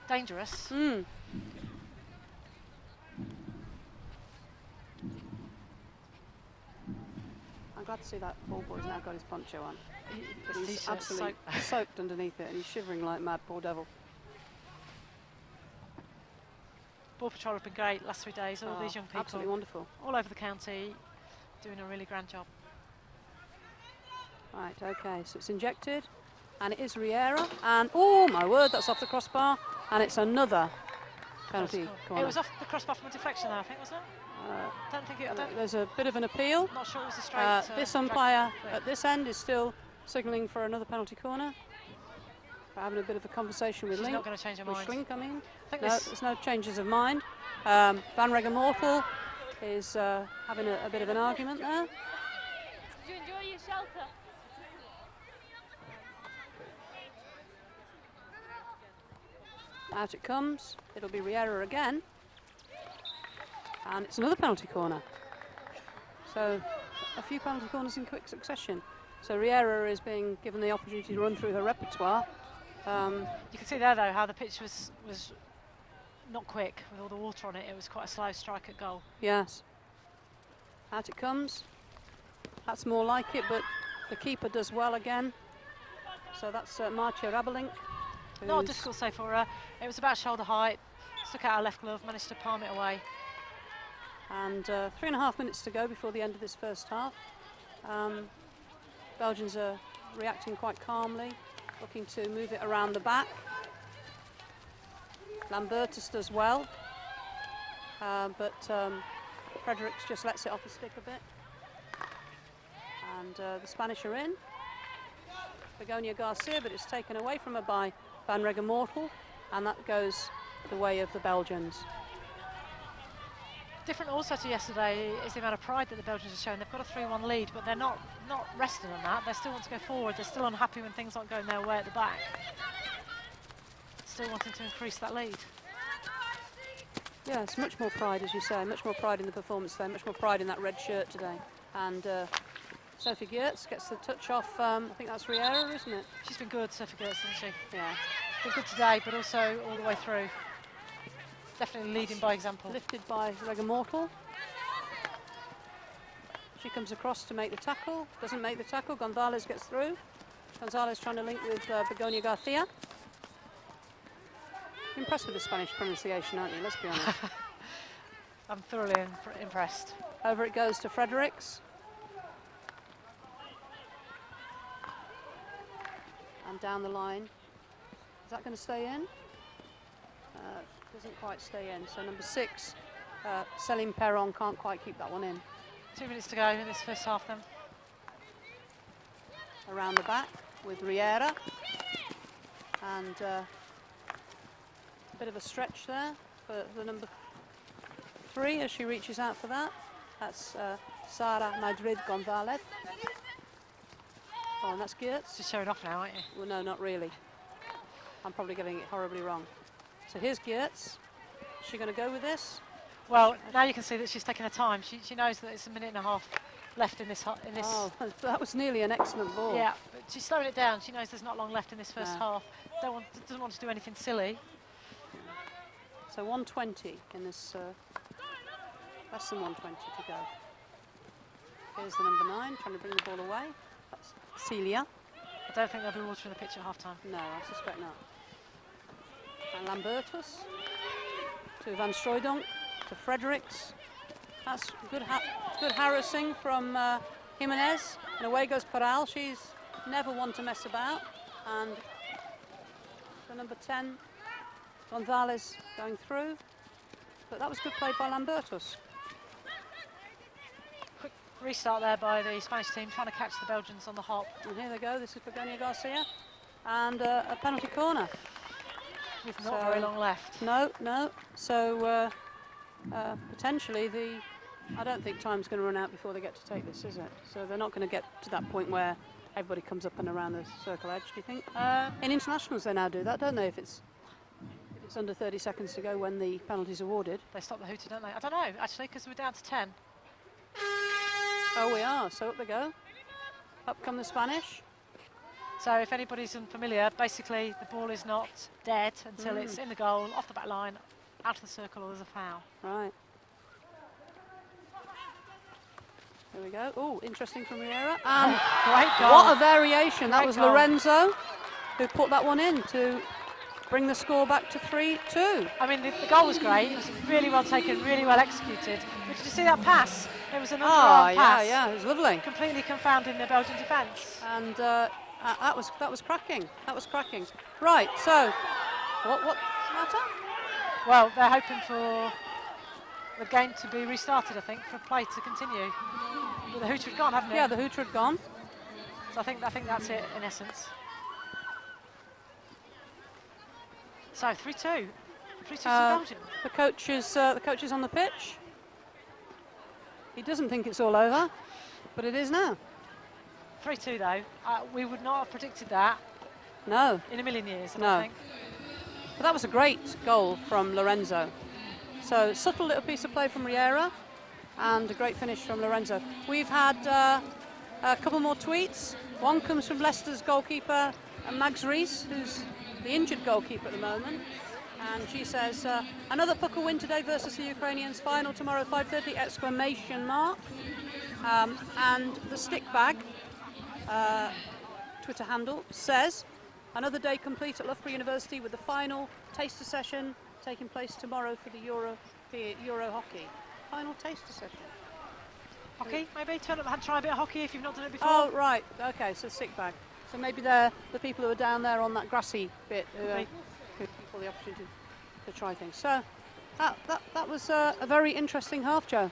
[SPEAKER 2] dangerous.
[SPEAKER 1] I'm glad to see that ball boy's now got his poncho on. He's
[SPEAKER 2] t-shirt
[SPEAKER 1] absolutely soaked underneath it, and he's shivering like mad, poor devil.
[SPEAKER 2] Ball Patrol have been great last 3 days, all these young people.
[SPEAKER 1] Absolutely wonderful.
[SPEAKER 2] All over the county, doing a really grand job.
[SPEAKER 1] Right, okay, so it's injected. And it is Riera. And, oh, my word, that's off the crossbar. And it's another penalty corner.
[SPEAKER 2] It was off the crossbar from a deflection, I think, wasn't it? Don't think it.
[SPEAKER 1] There's a bit of an appeal.
[SPEAKER 2] Not sure it was a straight.
[SPEAKER 1] This umpire at this end is still signalling for another penalty corner. We're having a bit of a conversation with
[SPEAKER 2] She's
[SPEAKER 1] Link.
[SPEAKER 2] not going to change her mind.
[SPEAKER 1] Schlink, I mean.
[SPEAKER 2] I think
[SPEAKER 1] No, there's no changes of mind. Van Regemortel is having a bit of an argument there.
[SPEAKER 3] Did you enjoy your shelter?
[SPEAKER 1] Out it comes. It'll be Riera again. And it's another penalty corner. So a few penalty corners in quick succession. So Riera is being given the opportunity to run through her repertoire.
[SPEAKER 2] You can see there though how the pitch was not quick with all the water on it. It was quite a slow strike at goal.
[SPEAKER 1] Yes. Out it comes. That's more like it, but the keeper does well again. So that's Marcia Rabelink.
[SPEAKER 2] Not a difficult save for her. It was about shoulder height. Stuck out her left glove, managed to palm it away.
[SPEAKER 1] And 3.5 minutes to go before the end of this first half. Belgians are reacting quite calmly, looking to move it around the back. Lambertus does well, but Fredericks just lets it off the stick a bit. And the Spanish are in. Begonia Garcia, but it's taken away from her by Van Regemortel, and that goes the way of the Belgians.
[SPEAKER 2] Different also to yesterday is the amount of pride that the Belgians are showing. They've got a 3-1 lead, but they're not resting on that. They still want to go forward. They're still unhappy when things aren't going their way at the back. Still wanting to increase that lead.
[SPEAKER 1] Yeah, it's much more pride, as you say, much more pride in the performance today, much more pride in that red shirt today. And Sophie Geertz gets the touch off, I think that's Riera, isn't it?
[SPEAKER 2] She's been good, Sophie Geertz, hasn't she?
[SPEAKER 1] Yeah.
[SPEAKER 2] Been good today, but also all the way through. Definitely leading by example.
[SPEAKER 1] Lifted by Regemortel. She comes across to make the tackle, doesn't make the tackle, Gonzalez gets through. Gonzalez trying to link with Begonia Garcia. Impressed with the Spanish pronunciation, aren't you? Let's be honest.
[SPEAKER 2] I'm thoroughly impressed.
[SPEAKER 1] Over it goes to Fredericks. And down the line. Is that going to stay in? Doesn't quite stay in. So number 6, Céline Perron can't quite keep that one in.
[SPEAKER 2] 2 minutes to go in this first half then.
[SPEAKER 1] Around the back with Riera. And a bit of a stretch there for the number 3 as she reaches out for that. That's Sara Madrid Gonzalez. Oh, and that's Geertz.
[SPEAKER 2] Just showing off now, aren't you?
[SPEAKER 1] Well, no, not really. I'm probably getting it horribly wrong. So here's Geertz. Is she going to go with this?
[SPEAKER 2] Well, now you can see that she's taking her time. She knows that it's a minute and a half left in this.
[SPEAKER 1] Oh, that was nearly an excellent ball.
[SPEAKER 2] Yeah, but she's slowing it down. She knows there's not long left in this first half. Doesn't want to do anything silly.
[SPEAKER 1] So 1:20 in this, less than 1:20 to go. Here's the number 9 trying to bring the ball away. That's Celia.
[SPEAKER 2] I don't think there'll be water in the pitch at half time.
[SPEAKER 1] No, I suspect not. And Lambertus to Van Strooydonk to Fredericks. That's good harassing from Jimenez. And away goes Paral. She's never one to mess about. And the number 10, Gonzalez going through. But that was good play by Lambertus.
[SPEAKER 2] Quick restart there by the Spanish team, trying to catch the Belgians on the hop.
[SPEAKER 1] And here they go. This is Begonia Garcia. And a penalty corner.
[SPEAKER 2] With not very long left.
[SPEAKER 1] No. So potentially I don't think time's going to run out before they get to take this, is it? So they're not going to get to that point where everybody comes up and around the circle edge, do you think? In internationals they now do that, don't they? If it's under 30 seconds to go when the penalty's awarded.
[SPEAKER 2] They stop the hooter, don't they? I don't know, actually, because we're down to 10.
[SPEAKER 1] Oh, we are. So up they go. Up come the Spanish.
[SPEAKER 2] So if anybody's unfamiliar, basically the ball is not dead until it's in the goal, off the back line, out of the circle, or there's a foul.
[SPEAKER 1] Right. There we go. Oh, interesting from Riera. And
[SPEAKER 2] great goal.
[SPEAKER 1] What a variation. That
[SPEAKER 2] Great
[SPEAKER 1] was
[SPEAKER 2] goal.
[SPEAKER 1] Lorenzo who put that one in to bring the score back to 3-2.
[SPEAKER 2] I mean, the goal was great. It was really well taken, really well executed. But did you see that pass? It was an underarm pass.
[SPEAKER 1] Yeah, it was lovely.
[SPEAKER 2] Completely confounding the Belgian defence.
[SPEAKER 1] And that was cracking. That was cracking. Right. So, what's the matter?
[SPEAKER 2] Well, they're hoping for the game to be restarted, I think, for play to continue. But the hooter had gone, haven't it?
[SPEAKER 1] Yeah, the hooter had gone.
[SPEAKER 2] So I think that's it in essence. So 3-2. 3-2 to Belgium.
[SPEAKER 1] The coach is on the pitch. He doesn't think it's all over, but it is now.
[SPEAKER 2] 3-2 though. We would not have predicted that
[SPEAKER 1] No,
[SPEAKER 2] in a million years, I
[SPEAKER 1] No.
[SPEAKER 2] don't think.
[SPEAKER 1] but that was a great goal from Lorenzo. So subtle little piece of play from Riera, and a great finish from Lorenzo. We've had a couple more tweets. One comes from Leicester's goalkeeper, Mags Rees, who's the injured goalkeeper at the moment. And she says, another pucker win today versus the Ukrainians. Final tomorrow, 5:30, exclamation mark. And the stick bag, Twitter handle, says, another day complete at Loughborough University with the final taster session taking place tomorrow for the EuroHockey. Final taster session.
[SPEAKER 2] Hockey, maybe? Turn up and try a bit of hockey if you've not done it before.
[SPEAKER 1] Oh, right. Okay, so stick bag. So maybe they're the people who are down there on that grassy bit who give people the opportunity to try things. So that was a very interesting half, Joe.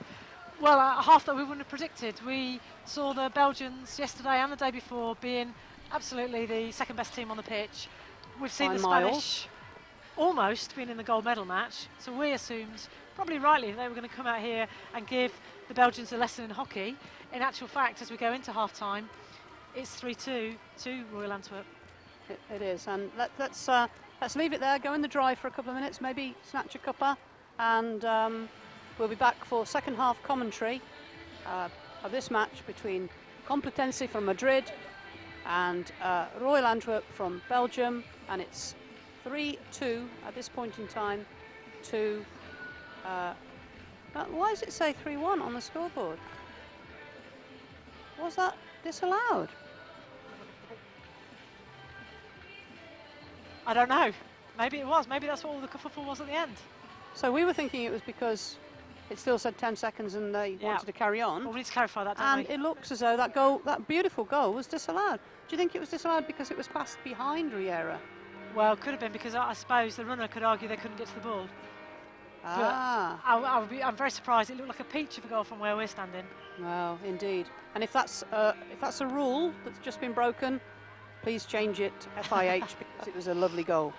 [SPEAKER 2] Well, a half that we wouldn't have predicted. We saw the Belgians yesterday and the day before being absolutely the second best team on the pitch. We've seen
[SPEAKER 1] By
[SPEAKER 2] the
[SPEAKER 1] miles.
[SPEAKER 2] Spanish almost being in the gold medal match, so we assumed, probably rightly, they were going to come out here and give the Belgians a lesson in hockey. In actual fact, as we go into half-time, it's 3-2 to Royal Antwerp.
[SPEAKER 1] It is, and let's leave it there, go in the drive for a couple of minutes, maybe snatch a cuppa, and we'll be back for second half commentary of this match between Complutense from Madrid and Royal Antwerp from Belgium, and it's 3-2 at this point in time to... why does it say 3-1 on the scoreboard? Was that disallowed?
[SPEAKER 2] I don't know. Maybe it was. Maybe that's what all the kerfuffle was at the end.
[SPEAKER 1] So we were thinking it was because it still said 10 seconds and they wanted to carry on.
[SPEAKER 2] Well, we need to clarify that, don't
[SPEAKER 1] And
[SPEAKER 2] we?
[SPEAKER 1] it looks as though that goal, that beautiful goal, was disallowed. Do you think it was disallowed because it was passed behind Riera?
[SPEAKER 2] Well, could have been, because I suppose the runner could argue they couldn't get to the ball.
[SPEAKER 1] Ah,
[SPEAKER 2] I'm very surprised. It looked like a peach of a goal from where we're standing.
[SPEAKER 1] well, indeed. And if that's a rule that's just been broken, please change it to FIH because it was a lovely goal.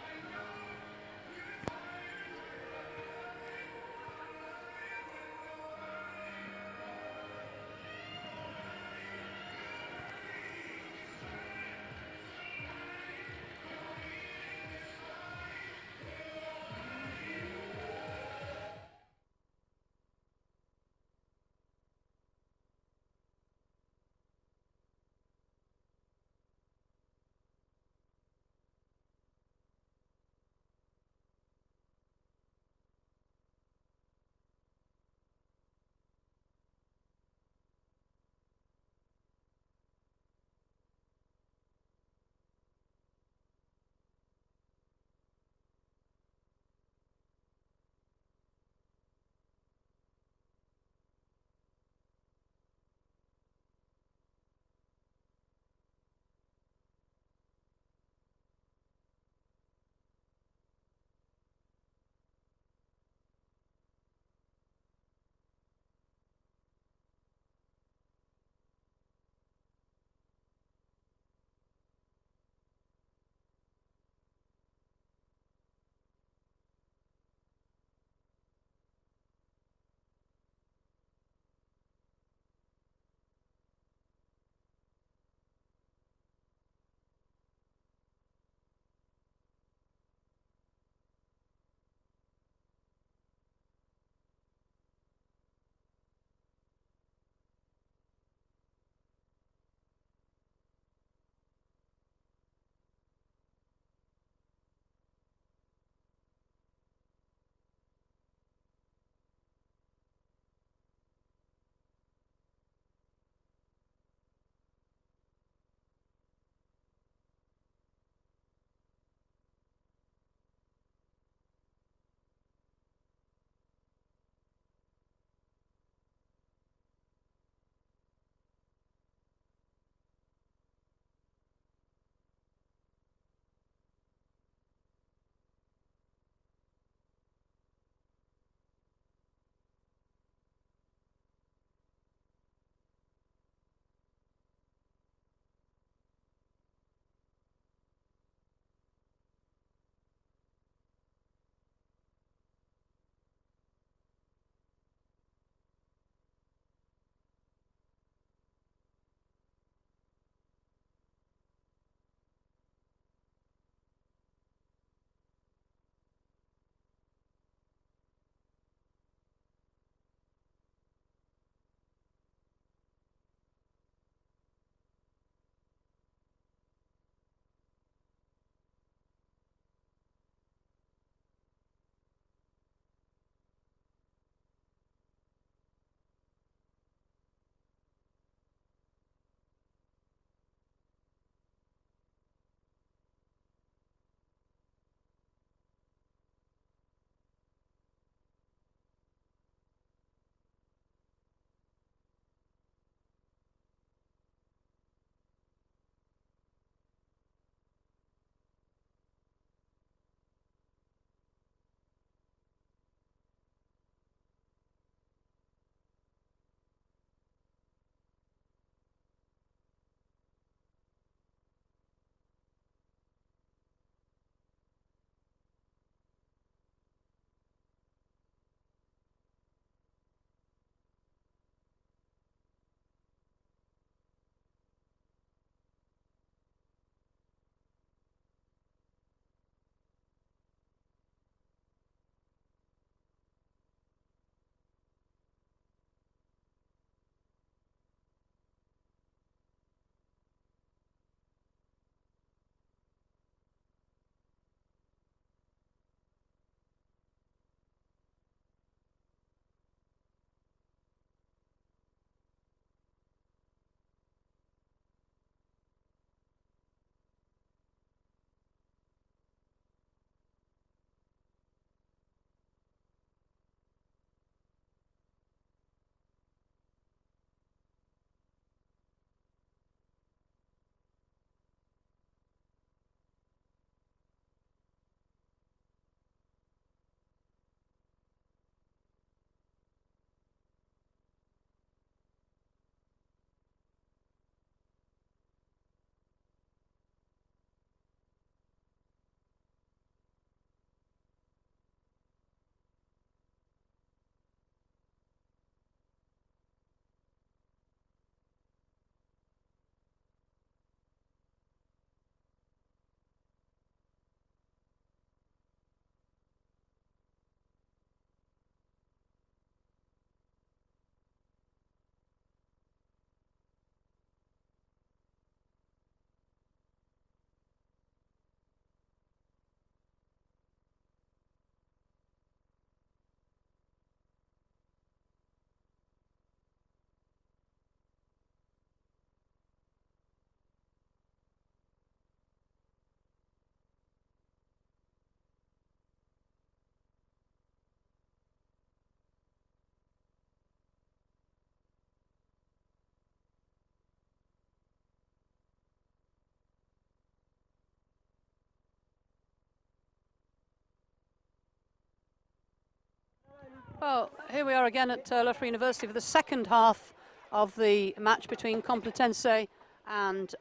[SPEAKER 1] Well, here we are again at Loughborough University for the second half of the match between Complutense and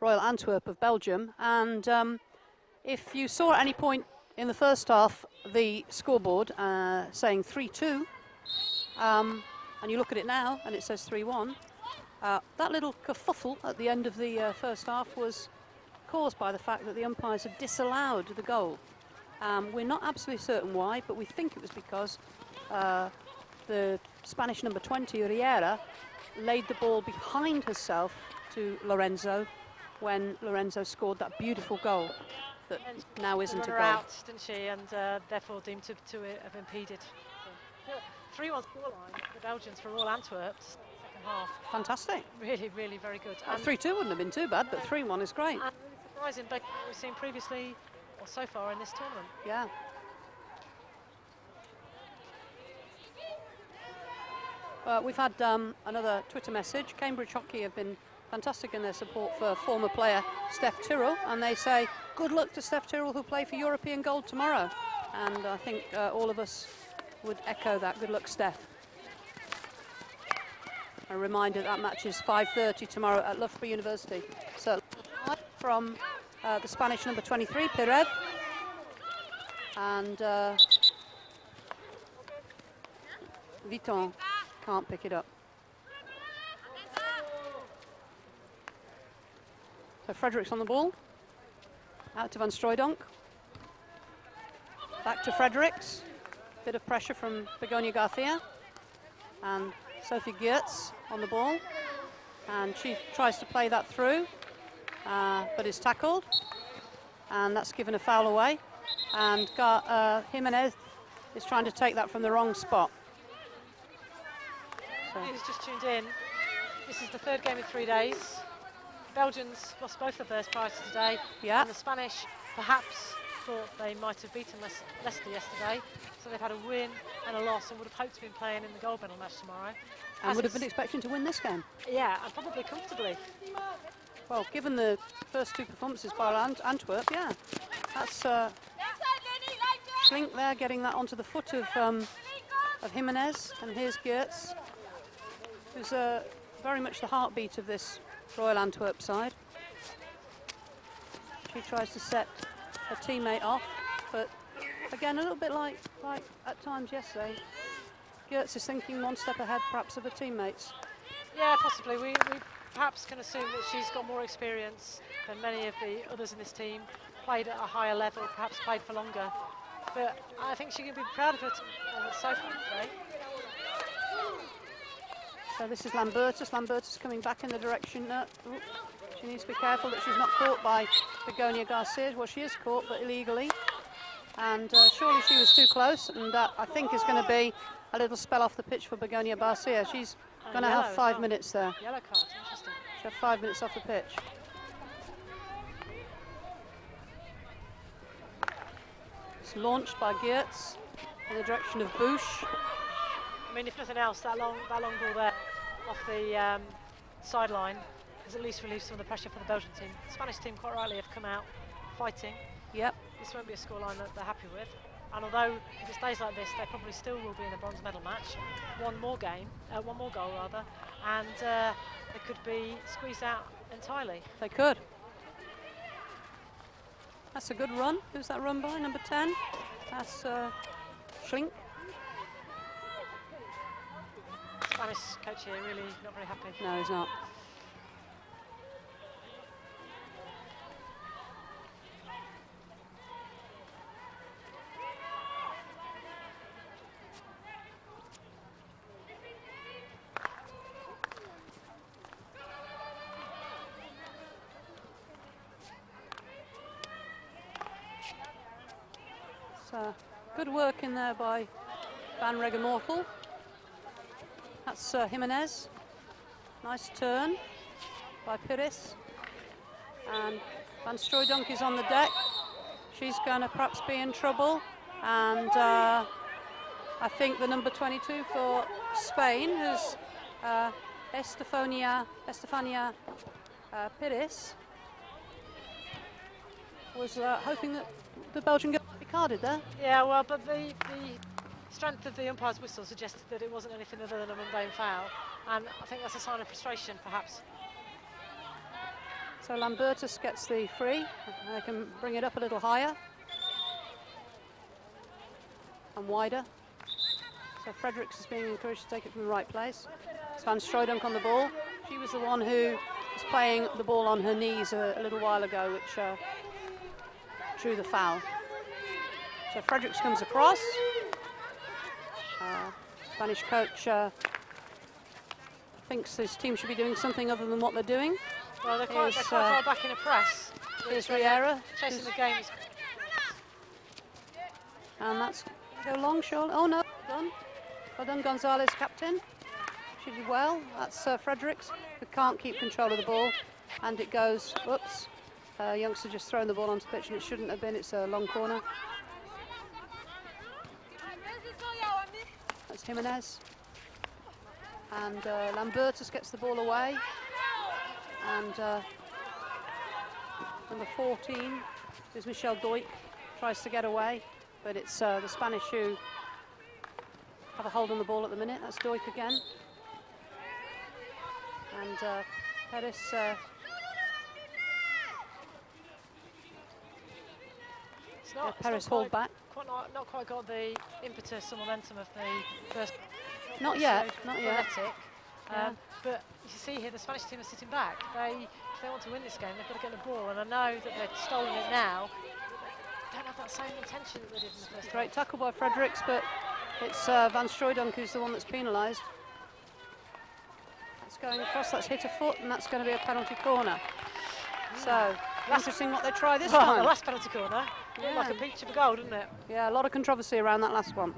[SPEAKER 1] Royal Antwerp of Belgium. And if you saw at any point in the first half the scoreboard saying 3-2, and you look at it now and it says 3-1, that little kerfuffle at the end of the first half was caused by the fact that the umpires had disallowed the goal. We're not absolutely certain why, but we think it was because the Spanish number 20, Riera, laid the ball behind herself to Lorenzo when Lorenzo scored that beautiful goal that now isn't a goal.
[SPEAKER 2] Out, didn't she? And therefore deemed to have impeded. 3-1 scoreline for the Belgians for Royal Antwerp. Second half.
[SPEAKER 1] Fantastic.
[SPEAKER 2] Really, really very good.
[SPEAKER 1] 3-2 wouldn't have been too bad, but 3-1 is great.
[SPEAKER 2] And really surprising, but we've seen previously or so far in this tournament.
[SPEAKER 1] Yeah. We've had another Twitter message. Cambridge Hockey have been fantastic in their support for former player Steph Tyrrell, and they say good luck to Steph Tyrrell, who'll play for European Gold tomorrow. And I think all of us would echo that. Good luck, Steph. A reminder that match is 5:30 tomorrow at Loughborough University. So from the Spanish number 23, Perez, and Vuitton can't pick it up. So Fredericks on the ball. Out to Van Strooydonk. Back to Fredericks. Bit of pressure from Begonia Garcia. And Sophie Geertz on the ball. And she tries to play that through, but is tackled. And that's given a foul away. And Jimenez is trying to take that from the wrong spot. So.
[SPEAKER 2] Who's just tuned in. This is the third game in 3 days. Belgians lost both of theirs prior to today.
[SPEAKER 1] Yeah.
[SPEAKER 2] And the Spanish perhaps thought they might have beaten Leicester yesterday. So they've had a win and a loss and would have hoped to be playing in the gold medal match tomorrow.
[SPEAKER 1] And would have been expecting to win this game.
[SPEAKER 2] Yeah, and probably comfortably.
[SPEAKER 1] Well, given the first two performances by Antwerp, yeah. That's Schlink there getting that onto the foot of Jimenez. And here's Geertz, who's very much the heartbeat of this Royal Antwerp side. She tries to set her teammate off, but again, a little bit like at times yesterday, Geertz is thinking one step ahead perhaps of her teammates.
[SPEAKER 2] Yeah, possibly. We perhaps can assume that she's got more experience than many of the others in this team, played at a higher level, perhaps played for longer. But I think she can be proud of her team so far today.
[SPEAKER 1] So this is Lambertus. Lambertus coming back in the direction. She needs to be careful that she's not caught by Begonia Garcia. Well, she is caught, but illegally. And surely she was too close, and that I think is going to be a little spell off the pitch for Begonia Garcia. She's going to have 5 minutes there.
[SPEAKER 2] Yellow card, interesting.
[SPEAKER 1] She'll have 5 minutes off the pitch. It's launched by Geertz in the direction of Bush.
[SPEAKER 2] I mean, if nothing else, that long ball there off the sideline has at least relieved some of the pressure for the Belgian team. The Spanish team, quite rightly, have come out fighting.
[SPEAKER 1] Yep.
[SPEAKER 2] This won't be a scoreline that they're happy with. And although if it stays like this, they probably still will be in a bronze medal match. One more goal rather, and they could be squeezed out entirely.
[SPEAKER 1] They could. That's a good run. Who's that run by? Number 10. That's Schlink.
[SPEAKER 2] Spanish coach here really not very happy.
[SPEAKER 1] No, he's not. So, good work in there by Van Regemortel. That's Jimenez. Nice turn by Pires. And Van Strooydonk is on the deck. She's going to perhaps be in trouble. And I think the number 22 for Spain, who's Estefania Pires, was hoping that the Belgian girl would be carded there.
[SPEAKER 2] Yeah, well, but the strength of the umpire's whistle suggested that it wasn't anything other than a mundane foul, and I think that's a sign of frustration, perhaps.
[SPEAKER 1] So Lambertus gets the free. They can bring it up a little higher and wider. So Fredericks is being encouraged to take it from the right place. It's Van Strooydonk on the ball. She was the one who was playing the ball on her knees a little while ago, which drew the foul. So Fredericks comes across. Spanish coach thinks his team should be doing something other than what they're doing.
[SPEAKER 2] Well, they're quite far back in a press.
[SPEAKER 1] Here's Riera.
[SPEAKER 2] Chasing the game.
[SPEAKER 1] And that's go long, surely. Oh no, done. Well done, Gonzalez, captain. She did well. That's Fredericks, who can't keep control of the ball. And it goes, whoops. Youngster just throwing the ball onto the pitch, and it shouldn't have been. It's a long corner. That's Jimenez. And Lambertus gets the ball away. And number 14 is Michelle Doik, tries to get away, but it's the Spanish who have a hold on the ball at the minute. That's Doik again. And Perez Perez hauled back.
[SPEAKER 2] Not quite got the impetus or momentum of the first.
[SPEAKER 1] Not yet, not yet.
[SPEAKER 2] But you see here, the Spanish team are sitting back. If they want to win this game, they've got to get the ball. And I know that they've stolen it now. They don't have that same intention that they did in the first.
[SPEAKER 1] Great tackle by Fredericks, but it's Van Strooydonk who's the one that's penalised. That's going across, that's hit a foot, and that's going to be a penalty corner. So, interesting what they try this time.
[SPEAKER 2] The last penalty corner, looked like a peach of a goal, didn't it?
[SPEAKER 1] Yeah, a lot of controversy around that last one.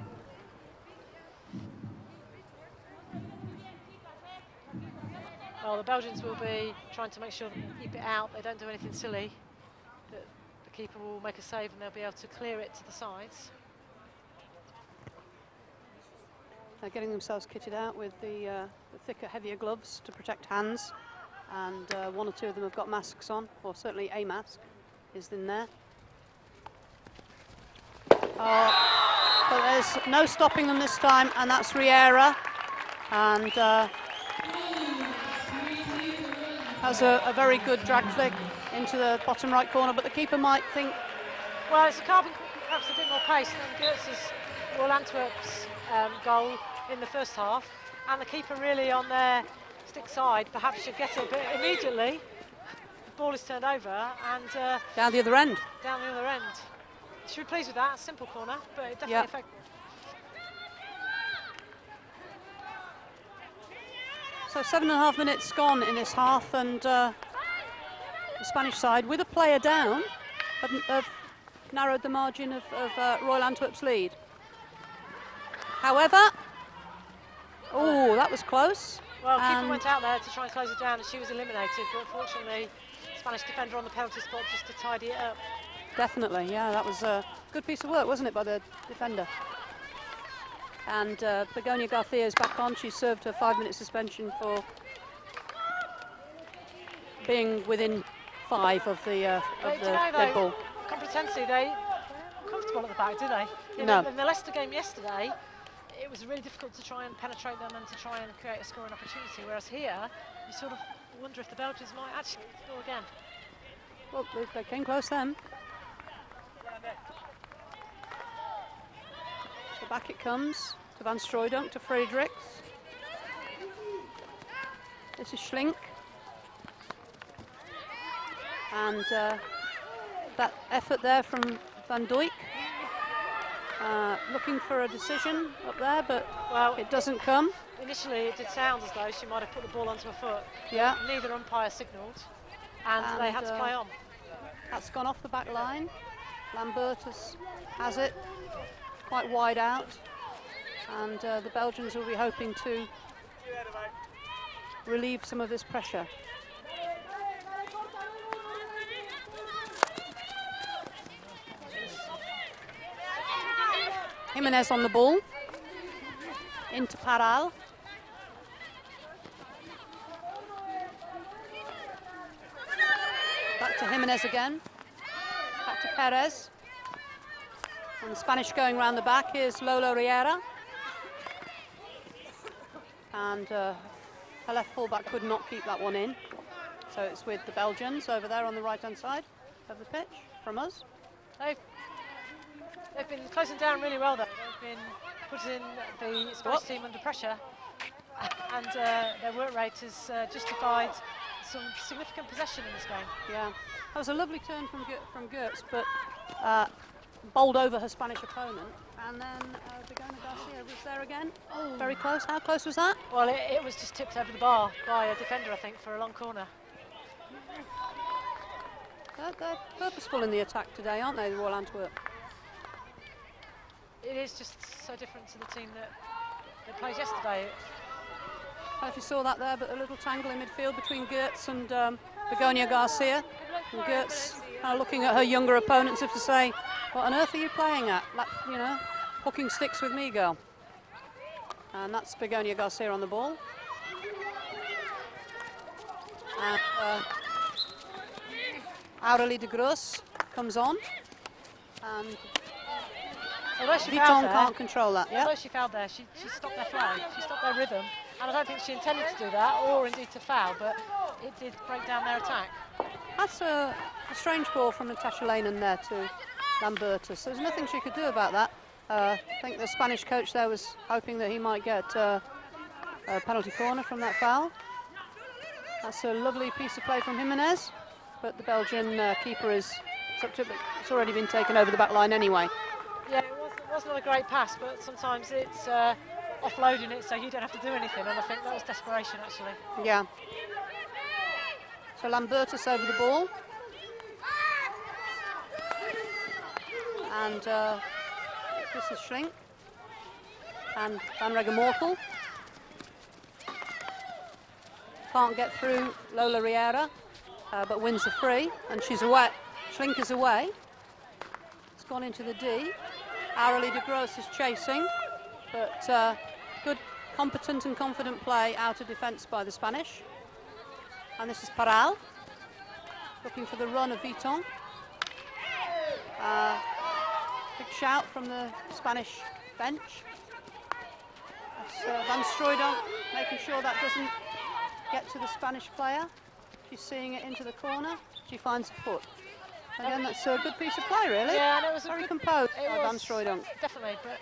[SPEAKER 2] Well, the Belgians will be trying to make sure they keep it out, they don't do anything silly. That the keeper will make a save and they'll be able to clear it to the sides.
[SPEAKER 1] They're getting themselves kitted out with the thicker, heavier gloves to protect hands. And one or two of them have got masks on, or certainly a mask is in there. But there's no stopping them this time, and that's Riera. And has a very good drag flick into the bottom right corner, but the keeper might think...
[SPEAKER 2] Well, it's a carbon, perhaps a bit more pace than Gertz's Royal Antwerp's goal in the first half, and the keeper really on their stick side perhaps should get it, but immediately the ball is turned over and...
[SPEAKER 1] down the other end.
[SPEAKER 2] Down the other end. Should be pleased with that, simple corner, but it definitely affects...
[SPEAKER 1] So 7.5 minutes gone in this half, and the Spanish side, with a player down, have narrowed the margin of Royal Antwerp's lead. However, that was close.
[SPEAKER 2] Well, keeper went out there to try and close it down, and she was eliminated, but unfortunately, Spanish defender on the penalty spot just to tidy it up.
[SPEAKER 1] Definitely, yeah, that was a good piece of work, wasn't it, by the defender? And Begonia Garcia is back on. She served her 5-minute suspension for being within 5 of the dead ball.
[SPEAKER 2] Complutense, they comfortable at the back, do they? In the Leicester game yesterday, it was really difficult to try and penetrate them and to try and create a scoring opportunity, whereas here, you sort of wonder if the Belgians might actually score again.
[SPEAKER 1] Well, they came close then. So back it comes to Van Strooydonk, to Fredericks. This is Schlink. And that effort there from Van Dijk. Looking for a decision up there, but it doesn't come.
[SPEAKER 2] Initially, it did sound as though she might have put the ball onto her foot.
[SPEAKER 1] Yeah.
[SPEAKER 2] Neither umpire signalled, and they had to play on.
[SPEAKER 1] That's gone off the back line. Lambertus has it, quite wide out, and the Belgians will be hoping to relieve some of this pressure. Jimenez on the ball, into Paral. Back to Jimenez again, back to Perez. And the Spanish going round the back. Here's Lola Riera. And her left fullback could not keep that one in. So it's with the Belgians over there on the right-hand side of the pitch from us.
[SPEAKER 2] They've been closing down really well, though. They've been putting the Spanish team under pressure, and their work rate has justified some significant possession in this game.
[SPEAKER 1] Yeah, that was a lovely turn from Gertz, but bowled over her Spanish opponent. And then Begoña Garcia was there again. Oh, very close. How close was that?
[SPEAKER 2] Well, it was just tipped over the bar by a defender, I think, for a long corner.
[SPEAKER 1] They're purposeful in the attack today, aren't they, the Royal Antwerp?
[SPEAKER 2] It is just so different to the team that played yesterday.
[SPEAKER 1] I don't know if you saw that there, but a little tangle in midfield between Gertz and Begoña Garcia. And Gertz kind of looking at her younger opponents as if to say, what on earth are you playing at? Like, you know, hooking sticks with me, girl. And that's Begoña Garcia on the ball. And Aurélie de Groot comes on. And
[SPEAKER 2] although she
[SPEAKER 1] Viton can't control that. Yeah.
[SPEAKER 2] Although she fouled there, she stopped their flow, she stopped their rhythm, and I don't think she intended to do that, or indeed to foul, but it did break down their attack.
[SPEAKER 1] That's a strange ball from Natasha Lehnen there to Lambertus. There's nothing she could do about that. I think the Spanish coach there was hoping that he might get a penalty corner from that foul. That's a lovely piece of play from Jimenez, but the Belgian keeper it's already been taken over the back line anyway.
[SPEAKER 2] Yeah, it was not a great pass, but sometimes it's offloading it so you don't have to do anything, and I think that was desperation, actually.
[SPEAKER 1] Yeah. So Lambertus over the ball. And this is Schlink. And Van Regemortel. Can't get through Lola Riera, but wins the free, and she's away. Schlink is away. It's gone into the D. Aurélie de Groot is chasing, but good, competent and confident play out of defence by the Spanish. And this is Paral, looking for the run of Viton. Big shout from the Spanish bench. That's Van Strooydonk making sure that doesn't get to the Spanish player. She's seeing it into the corner. She finds a foot. Again, that's a good piece of play, really.
[SPEAKER 2] Yeah, and it was
[SPEAKER 1] very composed by Van
[SPEAKER 2] was,
[SPEAKER 1] Strooydonk.
[SPEAKER 2] Definitely, but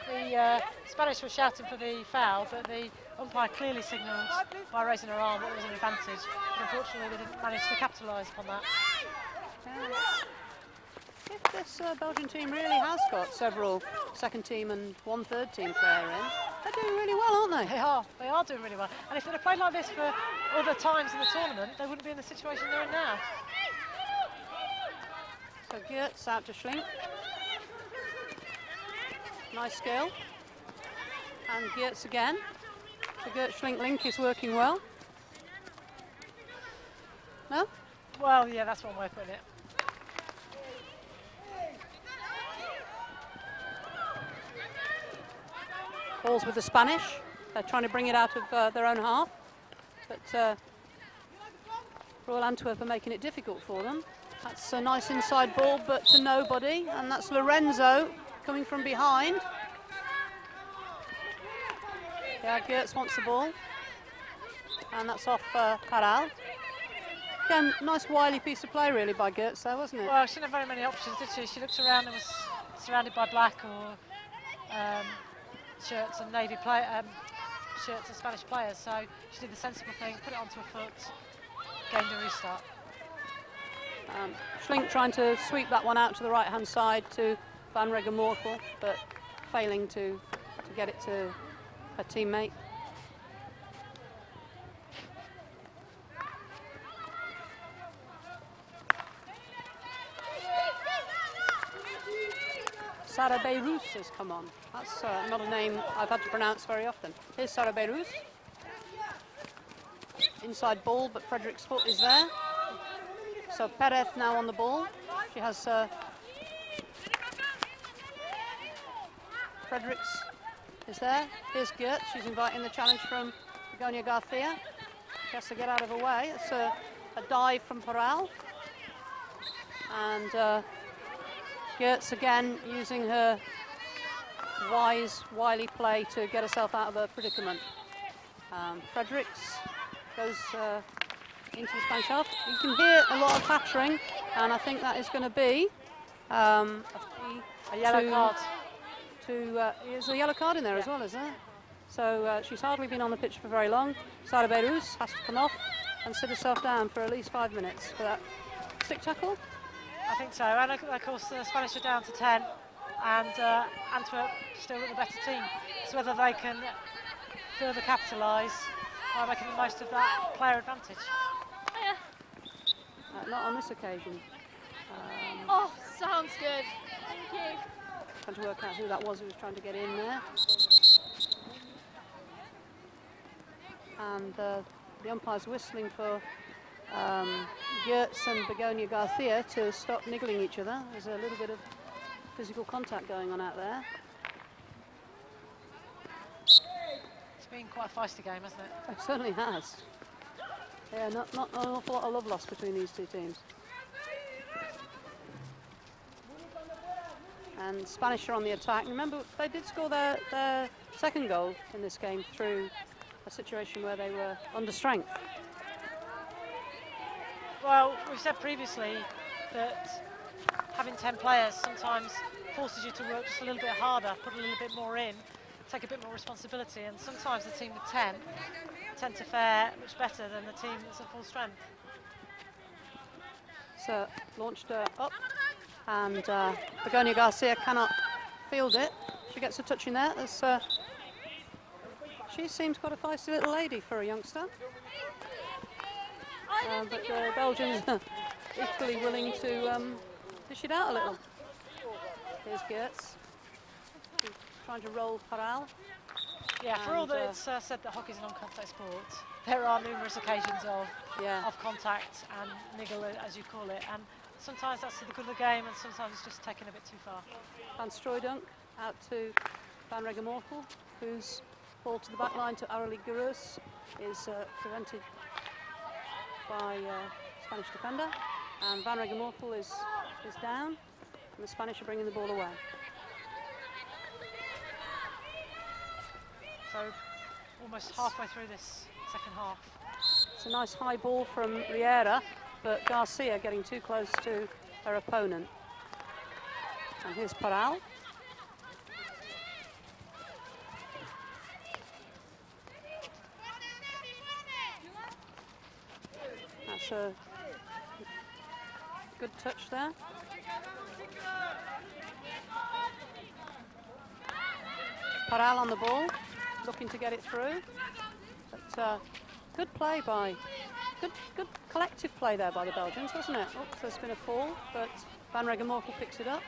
[SPEAKER 2] the Spanish were shouting for the foul, but the umpire clearly signalled by raising her arm that it was an advantage. But unfortunately, they didn't manage to capitalise upon that.
[SPEAKER 1] If this Belgian team really has got several second team and one third team player in, they're doing really well, aren't they?
[SPEAKER 2] They are doing really well. And if they'd have played like this for other times in the tournament, they wouldn't be in the situation they're in now.
[SPEAKER 1] So Gertz out to Schlink. Nice skill. And Gertz again. The Gertz-Schlink link is working well. No?
[SPEAKER 2] Well, yeah, that's one way of putting it.
[SPEAKER 1] Ball's with the Spanish. They're trying to bring it out of their own half. But Royal Antwerp are making it difficult for them. That's a nice inside ball, but to nobody. And that's Lorenzo coming from behind. Yeah, Gertz wants the ball. And that's off Paral. Again, nice wily piece of play really by Gertz there, wasn't it?
[SPEAKER 2] Well, she didn't have very many options, did she? She looked around and was surrounded by black or shirts and navy shirts and Spanish players. So she did the sensible thing, put it onto her foot, gained a restart.
[SPEAKER 1] Schlink trying to sweep that one out to the right-hand side to Van Regemortel, but failing to get it to her teammate. Sarah Beirous has come on. That's not a name I've had to pronounce very often. Here's Sarah Beirous. Inside ball, but Frederick's foot is there. So Perez now on the ball. She has Fredericks is there. Here's Gertz. She's inviting the challenge from Begoña Garcia. She has to get out of her way. It's a dive from Paral. And Geertz again using her wily play to get herself out of a predicament. Fredericks goes into the Spanish half. You can hear a lot of pattering, and I think that is going to be a
[SPEAKER 2] yellow card.
[SPEAKER 1] There's a yellow card in there as well, is there? So she's hardly been on the pitch for very long. Sara Beirous has to come off and sit herself down for at least 5 minutes for that stick tackle.
[SPEAKER 2] I think so, and of course the Spanish are down to 10, and Antwerp still the better team. So whether they can further capitalise by making the most of that player advantage.
[SPEAKER 1] Not on this occasion.
[SPEAKER 3] Oh, sounds good. Thank you.
[SPEAKER 1] Trying to work out who that was who was trying to get in there. And the umpire's whistling for Geertz and Begonia Garcia to stop niggling each other. There's a little bit of physical contact going on out there.
[SPEAKER 2] It's been quite a feisty game, hasn't it?
[SPEAKER 1] It certainly has. Yeah, not an awful lot of love lost between these two teams. And Spanish are on the attack. Remember, they did score their second goal in this game through a situation where they were under strength.
[SPEAKER 2] Well, we've said previously that having 10 players sometimes forces you to work just a little bit harder, put a little bit more in, take a bit more responsibility, and sometimes the team with 10 tend to fare much better than the team that's at full strength.
[SPEAKER 1] So launched up, and Begonia Garcia cannot field it. She gets a touch in there. She seems quite a feisty little lady for a youngster. But the Belgians are equally willing to dish it out a little. Here's Geertz. She's trying to roll Paral.
[SPEAKER 2] Yeah, for all that it's said that hockey is an non-contact sport, there are numerous occasions of contact and niggle, as you call it, and sometimes that's to the good of the game, and sometimes it's just taken a bit too far.
[SPEAKER 1] Van Strooydonk out to Van Regemortel, whose ball to the back line to Aurelie Garous is prevented by Spanish defender, and Van Regemortel is down, and the Spanish are bringing the ball away.
[SPEAKER 2] So almost halfway through this second half.
[SPEAKER 1] It's a nice high ball from Riera, but Garcia getting too close to her opponent. And here's Paral. That's a good touch there. Paral on the ball, looking to get it through. But good play by, good collective play there by the Belgians, wasn't it? Oh, there's been a fall, but Van Regemortel picks it up.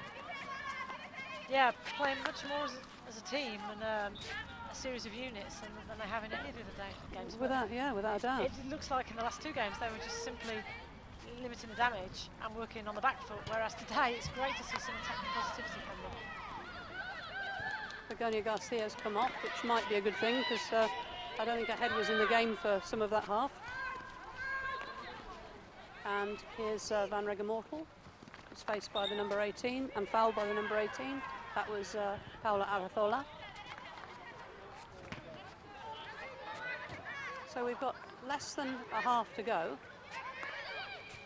[SPEAKER 2] Yeah, playing much more as a team and a series of units than they have in any of the other games.
[SPEAKER 1] Without a doubt.
[SPEAKER 2] It looks like in the last two games they were just simply limiting the damage and working on the back foot, whereas today it's great to see some attacking positivity from them.
[SPEAKER 1] Begonia Garcia's come off, which might be a good thing, because I don't think her head was in the game for some of that half. And here's Van Regemortel, who's faced by the number 18 and fouled by the number 18. That was Paula Arazola. So we've got less than a half to go.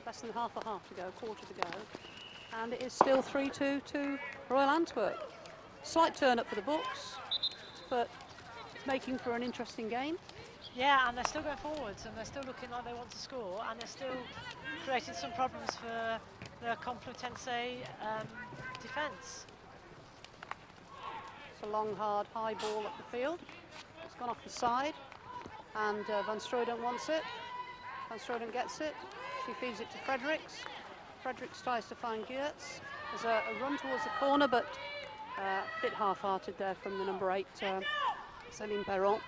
[SPEAKER 1] Less than half a half to go, a quarter to go. And it is still 3-2 to Royal Antwerp. Slight turn up for the books, but making for an interesting game.
[SPEAKER 2] Yeah, and they're still going forwards, and they're still looking like they want to score, and they're still creating some problems for the Complutense defence.
[SPEAKER 1] It's a long, hard, high ball up the field. It's gone off the side, and Van Strooydonk wants it. Van Strooydonk gets it. She feeds it to Fredericks. Fredericks tries to find Geertz. There's a run towards the corner, but a bit half-hearted there from the number 8, Céline Perron.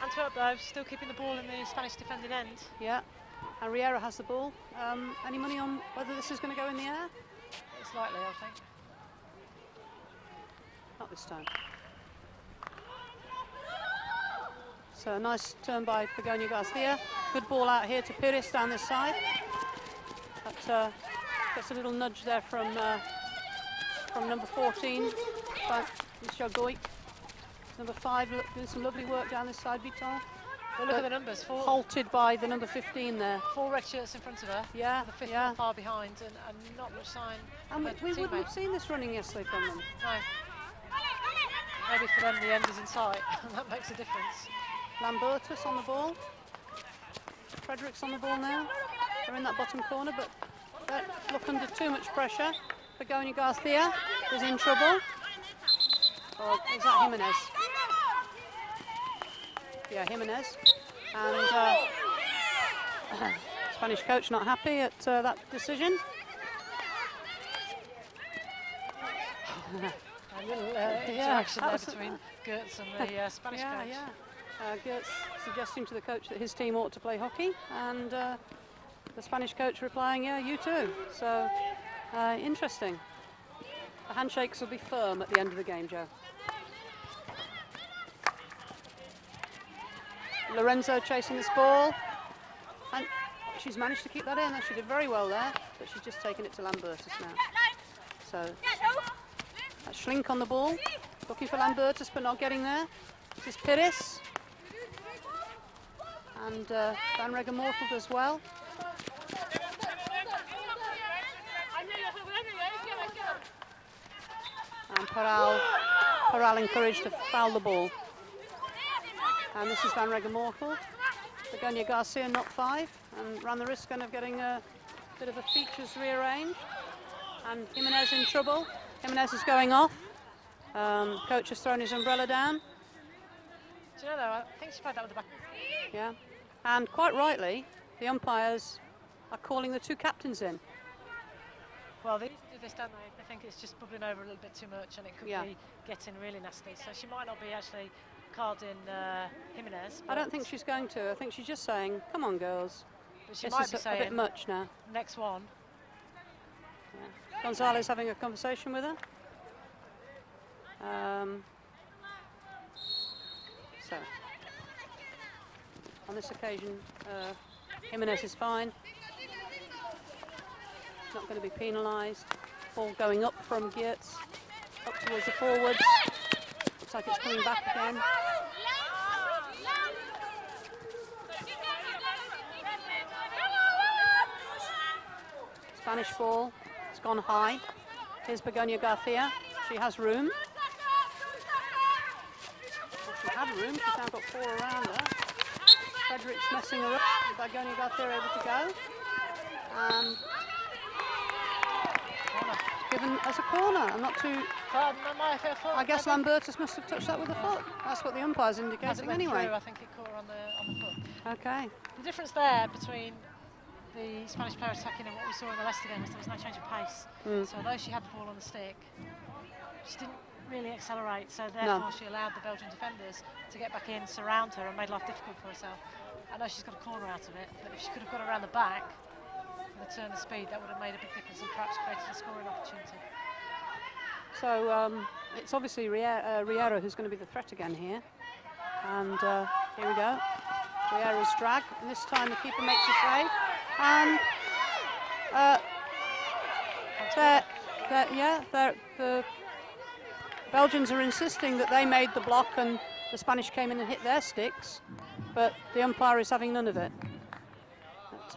[SPEAKER 2] Antwerp, though, still keeping the ball in the Spanish defending end.
[SPEAKER 1] Yeah, and Riera has the ball. Any money on whether this is going to go in the air?
[SPEAKER 2] It's likely, I think.
[SPEAKER 1] Not this time. So a nice turn by Begonia Garcia. Good ball out here to Pires down this side. But gets a little nudge there from from number 14, Shagoik. Number 5 doing some lovely work down this side, Vital.
[SPEAKER 2] Well, look at the numbers.
[SPEAKER 1] Halted by the number 15 there.
[SPEAKER 2] 4 red shirts in front of her.
[SPEAKER 1] Yeah,
[SPEAKER 2] the 5th
[SPEAKER 1] yeah.
[SPEAKER 2] not far behind, and not much sign.
[SPEAKER 1] And we wouldn't have seen this running yesterday from them.
[SPEAKER 2] No. Maybe for them the end is in sight, and that makes a difference.
[SPEAKER 1] Lambertus on the ball. Fredericks on the ball now. They're in that bottom corner, but they look under too much pressure. Begonia Garcia is in trouble. Or is that Jimenez? Yeah, Jimenez. And Spanish coach not happy at that decision.
[SPEAKER 2] A little interaction there between Gertz and the Spanish coach.
[SPEAKER 1] Yeah. Gertz suggesting to the coach that his team ought to play hockey, and the Spanish coach replying, yeah, you too. So, interesting. The handshakes will be firm at the end of the game, Joe. Lorenzo chasing this ball, and she's managed to keep that in. She did very well there, but she's just taken it to Lambertus now. So, Schlink on the ball, looking for Lambertus but not getting there. This is Pires, and Van Regemortel as well. And Paral encouraged to foul the ball. And this is Van Regemortel. Begonia Garcia not 5, and ran the risk of getting a bit of a features rearranged. And Jimenez in trouble. Jimenez is going off. Coach has thrown his umbrella down.
[SPEAKER 2] Do you know though, I think she played that with the back.
[SPEAKER 1] Yeah, and quite rightly, the umpires are calling the 2 captains in.
[SPEAKER 2] Well, they do this, don't they? I think it's just bubbling over a little bit too much, and it could be getting really nasty. So she might not be actually carding Jimenez.
[SPEAKER 1] I don't think she's going to. I think she's just saying, come on, girls.
[SPEAKER 2] But she
[SPEAKER 1] This
[SPEAKER 2] might
[SPEAKER 1] is
[SPEAKER 2] be saying
[SPEAKER 1] a bit much now.
[SPEAKER 2] Next one.
[SPEAKER 1] Yeah. Gonzalez having a conversation with her. So, on this occasion, Jimenez is fine. Not going to be penalised. Ball going up from Geertz, up towards the forwards. Looks like it's coming back again. Spanish ball, it's gone high. Here's Begonia Garcia. She has room. Well, she had room, she's now got 4 around her. Fredericks messing her up, Begonia Garcia able to go. And given as a corner, and not too... I guess Lambertus must have touched that with a foot. That's what the umpire's indicating anyway.
[SPEAKER 2] I think it caught her on the foot.
[SPEAKER 1] Okay.
[SPEAKER 2] The difference there between the Spanish player attacking and what we saw in the Leicester game was there was no change of pace. So although she had the ball on the stick, she didn't really accelerate, so therefore she allowed the Belgian defenders to get back in, surround her, and made life difficult for herself. I know she's got a corner out of it, but if she could have got around the back with a turn of speed, that would have made a big difference and perhaps created a scoring opportunity.
[SPEAKER 1] So it's obviously Riera who's going to be the threat again here. And here we go. Riera's drag, and this time the keeper makes a save. And the Belgians are insisting that they made the block and the Spanish came in and hit their sticks, but the umpire is having none of it. But,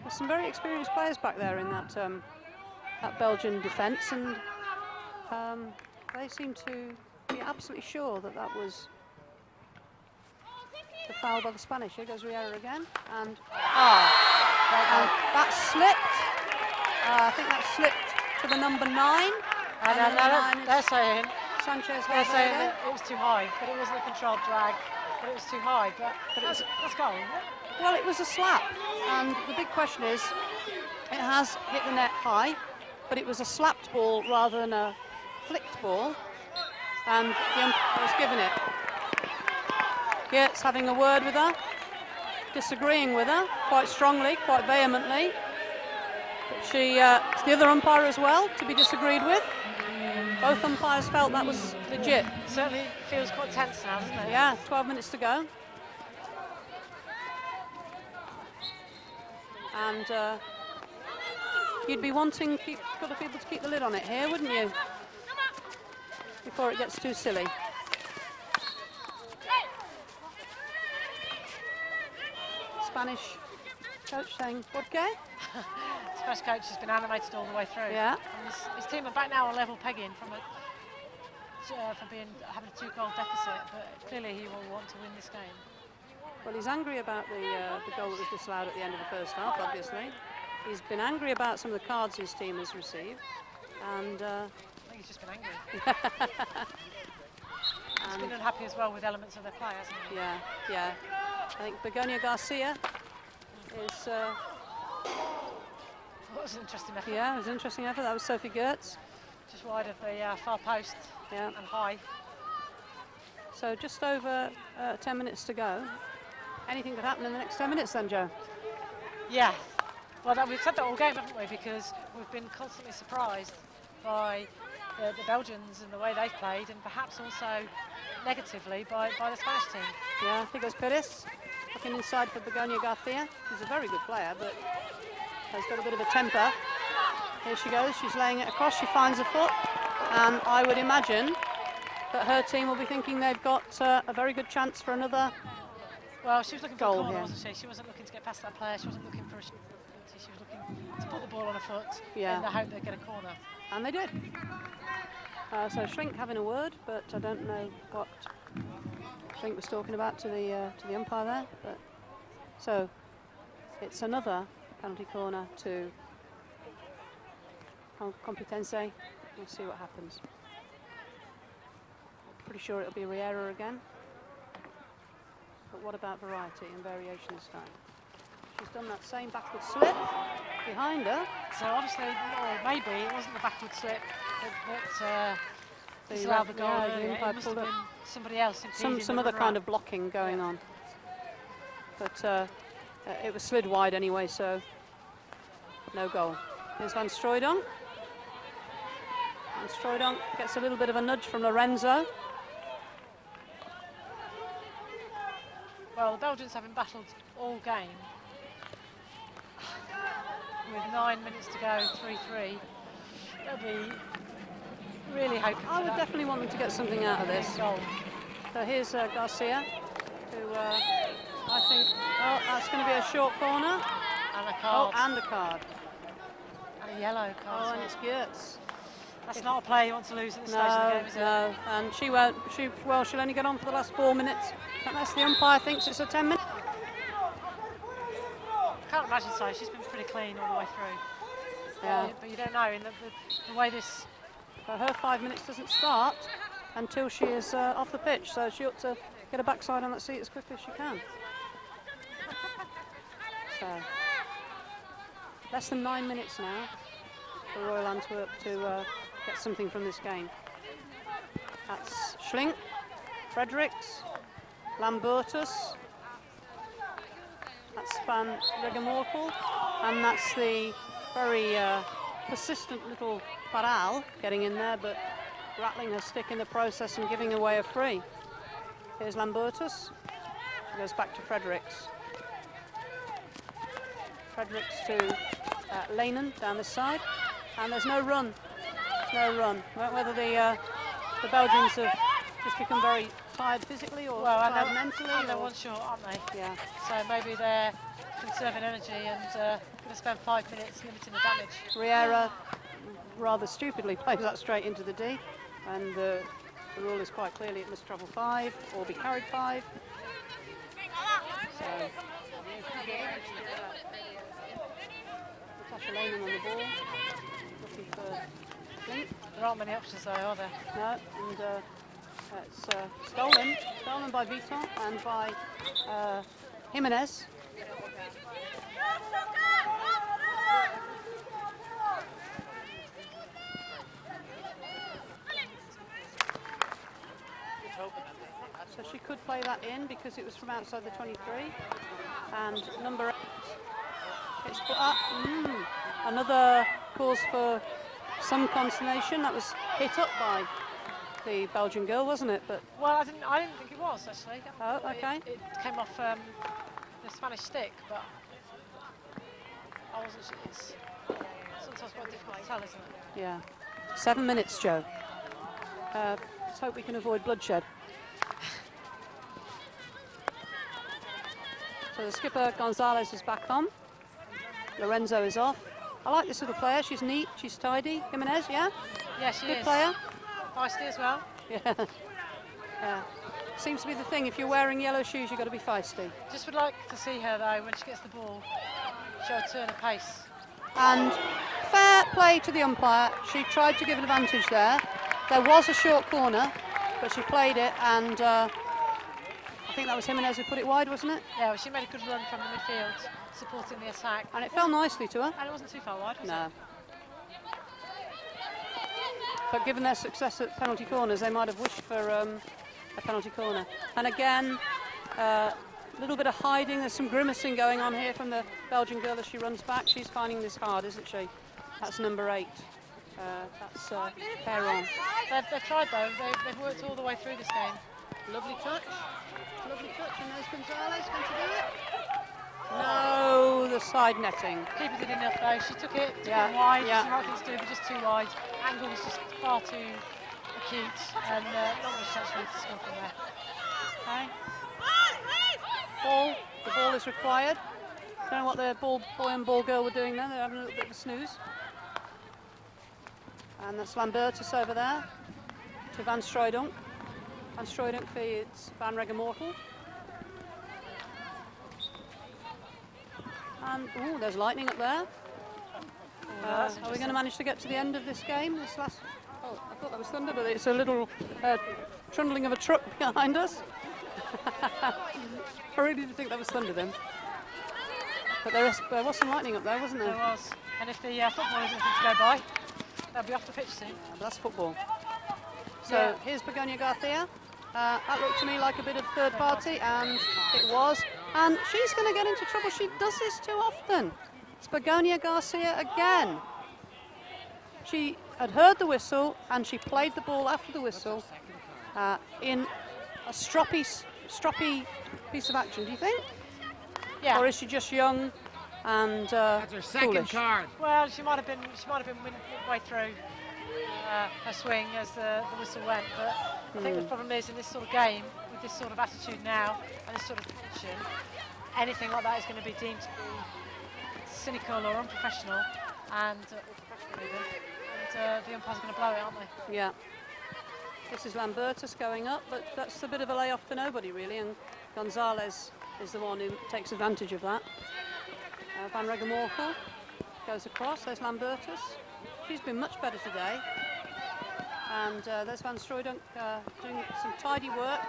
[SPEAKER 1] there's some very experienced players back there in that Belgian defence, and they seem to be absolutely sure that that was the foul by the Spanish. Here goes Riera again, and that slipped. I think that slipped to the number 9.
[SPEAKER 2] And they're saying
[SPEAKER 1] Sanchez.
[SPEAKER 2] They're saying that it was too high, but it wasn't a controlled drag, but it was too high. But that's goal.
[SPEAKER 1] Well, it was a slap, and the big question is, it has hit the net high, but it was a slapped ball rather than a flicked ball, and the umpire was given it. Geertz having a word with her, disagreeing with her quite strongly, quite vehemently. But it's the other umpire as well to be disagreed with. Both umpires felt that was legit.
[SPEAKER 2] Certainly feels quite tense now, doesn't it?
[SPEAKER 1] Yeah, 12 minutes to go. And you'd be wanting other people to keep the lid on it here, wouldn't you? before it gets too silly. Spanish coach saying, "Por qué?"
[SPEAKER 2] Spanish coach has been animated all the way through.
[SPEAKER 1] Yeah.
[SPEAKER 2] And his team are back now on level pegging from having a 2-goal deficit, but clearly he will want to win this game.
[SPEAKER 1] Well, he's angry about the goal that was disallowed at the end of the first half, obviously. He's been angry about some of the cards his team has received, and
[SPEAKER 2] I think he's just been angry. He's been unhappy as well with elements of their play, hasn't he?
[SPEAKER 1] yeah, yeah. I think Begonia Garcia is.
[SPEAKER 2] That was an interesting effort.
[SPEAKER 1] Yeah, it was an interesting effort. That was Sophie Gertz.
[SPEAKER 2] Just wide of the far post and high.
[SPEAKER 1] So just over 10 minutes to go. Anything could happen in the next 10 minutes then, Joe?
[SPEAKER 2] Yeah. Well, we've said that all game, haven't we? Because we've been constantly surprised by the Belgians and the way they've played, and perhaps also negatively by the Spanish team.
[SPEAKER 1] Yeah, I think it was Perez looking inside for Begonia Garcia. She's a very good player, but has got a bit of a temper. Here she goes, she's laying it across, she finds a foot, and I would imagine that her team will be thinking they've got a very good chance for another.
[SPEAKER 2] Well, she was looking for a
[SPEAKER 1] goal
[SPEAKER 2] corner,
[SPEAKER 1] here.
[SPEAKER 2] wasn't she? She wasn't looking to get past that player, she wasn't looking for a she was looking to put the ball on a foot in the hope they'd get a corner.
[SPEAKER 1] And they did. So Schlink having a word, but I don't know what Schlink was talking about to the umpire there. But so it's another penalty corner to Complutense. We'll see what happens. Pretty sure it'll be Riera again. But what about variety and variation this time? She's done that same backward slip behind her.
[SPEAKER 2] So obviously, or maybe it wasn't the backward slip that disallowed the goal.
[SPEAKER 1] the umpire
[SPEAKER 2] it must
[SPEAKER 1] pulled
[SPEAKER 2] have
[SPEAKER 1] up.
[SPEAKER 2] been somebody else impeding
[SPEAKER 1] Some
[SPEAKER 2] the
[SPEAKER 1] other
[SPEAKER 2] run
[SPEAKER 1] kind
[SPEAKER 2] around.
[SPEAKER 1] of blocking going on. But it was slid wide anyway, so no goal. Here's Van Strooydonk. Van Strooydonk gets a little bit of a nudge from Lorenzo.
[SPEAKER 2] Well, the Belgians having battled all game with 9 minutes to go, 3-3. They'll be really hoping
[SPEAKER 1] I
[SPEAKER 2] for
[SPEAKER 1] would
[SPEAKER 2] that
[SPEAKER 1] definitely want them to get something out of this.
[SPEAKER 2] goal.
[SPEAKER 1] So here's Garcia, who I think, oh, that's going to be a short corner.
[SPEAKER 2] And a
[SPEAKER 1] Oh,
[SPEAKER 2] card.
[SPEAKER 1] and a card.
[SPEAKER 2] And a yellow card.
[SPEAKER 1] Oh,
[SPEAKER 2] as
[SPEAKER 1] and
[SPEAKER 2] well.
[SPEAKER 1] it's Geertz.
[SPEAKER 2] That's not a player you want to lose at this stage of the
[SPEAKER 1] No,
[SPEAKER 2] game, is it?
[SPEAKER 1] no, and she won't. She'll only get on for the last 4 minutes, unless the umpire thinks it's a 10 minute.
[SPEAKER 2] I can't imagine so. She's been pretty clean all the way through.
[SPEAKER 1] Yeah.
[SPEAKER 2] But you don't know in the way this.
[SPEAKER 1] But her 5 minutes doesn't start until she is off the pitch, so she ought to get her backside on that seat as quickly as she can. So, less than 9 minutes now for Royal Antwerp to get something from this game. That's Schlink, Fredericks, Lambertus, that's Van Regemorkel, and that's the very persistent little Paral getting in there, but rattling her stick in the process and giving away a free. Here's Lambertus, she goes back to Fredericks. Fredericks to Lehnen down this side, and there's no run. No run. Whether the Belgians have just become very tired physically or tired mentally.
[SPEAKER 2] And they're one short, aren't they?
[SPEAKER 1] Yeah.
[SPEAKER 2] So maybe they're conserving energy and going to spend 5 minutes limiting the damage.
[SPEAKER 1] Riera rather stupidly plays that straight into the D, and the rule is quite clearly it must travel 5 or be carried 5. So, Natasha Lehnen on the ball, looking for Flint.
[SPEAKER 2] There aren't many options though, are there?
[SPEAKER 1] No, and it's stolen by Vuitton and by Jimenez. So she could play that in because it was from outside the 23. And number 8, it's another cause for some consternation. That was hit up by the Belgian girl, wasn't it? But
[SPEAKER 2] well, I didn't think it was actually.
[SPEAKER 1] Oh, okay.
[SPEAKER 2] It came off the Spanish stick, but I wasn't sure. It's sometimes quite difficult to tell, isn't it?
[SPEAKER 1] yeah, 7 minutes, Joe. Let's hope we can avoid bloodshed. So the skipper, Gonzalez, is back on. Lorenzo is off. I like this little player. She's neat, she's tidy. Jimenez, yeah?
[SPEAKER 2] Yeah, she
[SPEAKER 1] Good
[SPEAKER 2] is.
[SPEAKER 1] player.
[SPEAKER 2] Feisty as well.
[SPEAKER 1] Yeah. Yeah. Seems to be the thing. If you're wearing yellow shoes, you've got to be feisty.
[SPEAKER 2] Just would like to see her, though, when she gets the ball, show a turn of pace.
[SPEAKER 1] And fair play to the umpire. She tried to give advantage there. There was a short corner, but she played it, and I think that was Jimenez who put it wide, wasn't it?
[SPEAKER 2] Yeah, well, she made a good run from the midfield, supporting the attack.
[SPEAKER 1] And it fell nicely to her.
[SPEAKER 2] And it wasn't too far wide, was
[SPEAKER 1] No.
[SPEAKER 2] it?
[SPEAKER 1] But given their success at penalty corners, they might have wished for a penalty corner. And again, a little bit of hiding. There's some grimacing going on here from the Belgian girl as she runs back. She's finding this hard, isn't she? That's number 8. That's Perron.
[SPEAKER 2] They've tried, though. They've worked all the way through this game.
[SPEAKER 1] Lovely touch. Lovely touch. And there's Gonzalez going to do it. No, the side netting.
[SPEAKER 2] Keeper did enough, though. She took it wide.
[SPEAKER 1] Yeah.
[SPEAKER 2] Some right things to do, but just too wide. Angle was just far too acute, and not much chance for her to score from there.
[SPEAKER 1] Okay. Ball. The ball is required. Don't know what the boy and ball girl were doing there. They're having a little bit of a snooze. And that's Lambertus over there to Van Strooydonk. Van Strooydonk feeds Van Regemortel. And there's lightning up there. Are we going to manage to get to the end of this game? This last. Oh, I thought that was thunder, but it's a little trundling of a truck behind us. I really did think that was thunder then. But there was some lightning up there, wasn't there?
[SPEAKER 2] There was. And if the football isn't to go by, they'll be off the pitch soon.
[SPEAKER 1] That's football. So here's Begonia Garcia. That looked to me like a bit of third party, and it was. And she's going to get into trouble. She does this too often. It's Begonia Garcia again. She had heard the whistle, and she played the ball after the whistle in a stroppy piece of action, do you think?
[SPEAKER 2] Yeah.
[SPEAKER 1] Or is she just young and
[SPEAKER 4] That's her second
[SPEAKER 1] foolish?
[SPEAKER 4] card.
[SPEAKER 2] Well, she might have been midway through her swing as the whistle went, but I think the problem is in this sort of game, with this sort of attitude now and this sort of position, anything like that is going to be deemed to be cynical or unprofessional, and the umpire's going to blow it, aren't they?
[SPEAKER 1] Yeah. This is Lambertus going up, but that's a bit of a layoff to nobody really, and Gonzalez is the one who takes advantage of that. Van Regemortel goes across. There's Lambertus. She's been much better today. And there's Van Strooydonk doing some tidy work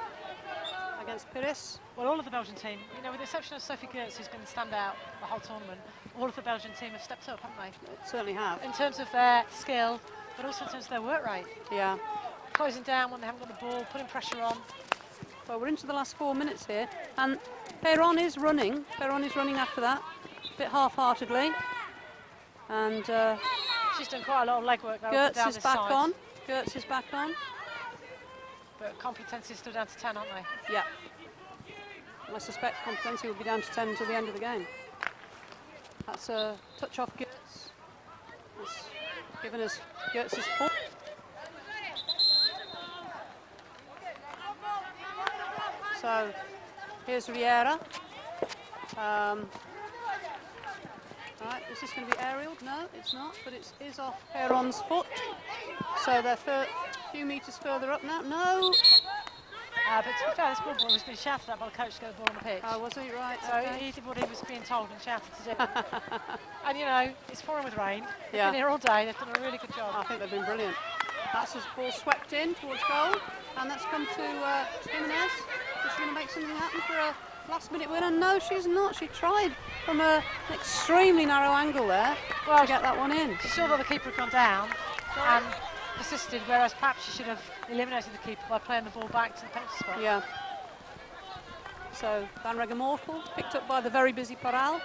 [SPEAKER 1] against Pires.
[SPEAKER 2] Well, all of the Belgian team, with the exception of Sophie Gertz, who's been the standout the whole tournament, all of the Belgian team have stepped up, haven't they?
[SPEAKER 1] Certainly have.
[SPEAKER 2] In terms of their skill, but also in terms of their work rate.
[SPEAKER 1] Yeah.
[SPEAKER 2] Closing down when they haven't got the ball, putting pressure on.
[SPEAKER 1] Well, we're into the last 4 minutes here, and Perron is running. Perron is running after that, a bit half-heartedly. And
[SPEAKER 2] she's done quite a lot of legwork though.
[SPEAKER 1] Gertz is back on. Gertz is back on.
[SPEAKER 2] But Complutense is still down to 10, aren't they?
[SPEAKER 1] Yeah. I suspect Complutense will be down to 10 until the end of the game. That's a touch off Gertz. That's given us Gertz's foot. So here's Riera. Right, is this going to be aerial? No, it's not, but it is off Perron's foot. So they're a few metres further up now. No!
[SPEAKER 2] But to be fair, this ball boy was being shouted at by the coach to get the ball on the pitch.
[SPEAKER 1] Oh, was he? Right.
[SPEAKER 2] So
[SPEAKER 1] okay.
[SPEAKER 2] he did what he was being told and shouted to do. And it's pouring with rain. They've
[SPEAKER 1] Yeah.
[SPEAKER 2] been here all day. They've done a really good job.
[SPEAKER 1] I think they've been brilliant. That's his ball swept in towards goal, and that's come to Jimenez. Is she going to make something happen for a last-minute winner? No, she's not. She tried from an extremely narrow angle there to get that one in.
[SPEAKER 2] She saw that the keeper had gone down and persisted, whereas perhaps she should have eliminated the keeper by playing the ball back to the penalty spot.
[SPEAKER 1] Yeah. So Van Regemortel picked up by the very busy Paral.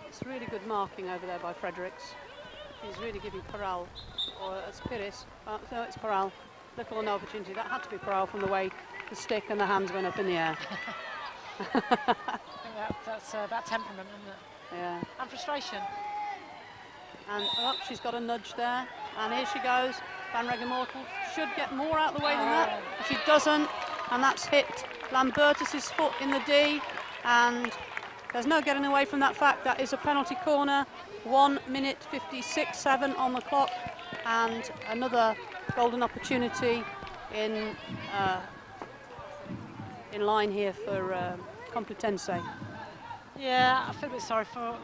[SPEAKER 1] It's really good marking over there by Fredericks. He's really giving Paral, or it's Pires. No, it's Paral. Little or no opportunity. That had to be Paral from the way the stick and the hands went up in the air.
[SPEAKER 2] I think that's about temperament, isn't it?
[SPEAKER 1] Yeah.
[SPEAKER 2] and frustration.
[SPEAKER 1] And oh, she's got a nudge there. And here she goes. Van Regemortel should get more out of the way than that. But she doesn't. And that's hit Lambertus' foot in the D. And there's no getting away from that fact. That is a penalty corner. 1 minute 56.7 on the clock. And another golden opportunity in line here for Complutense.
[SPEAKER 2] Yeah, I feel a bit sorry for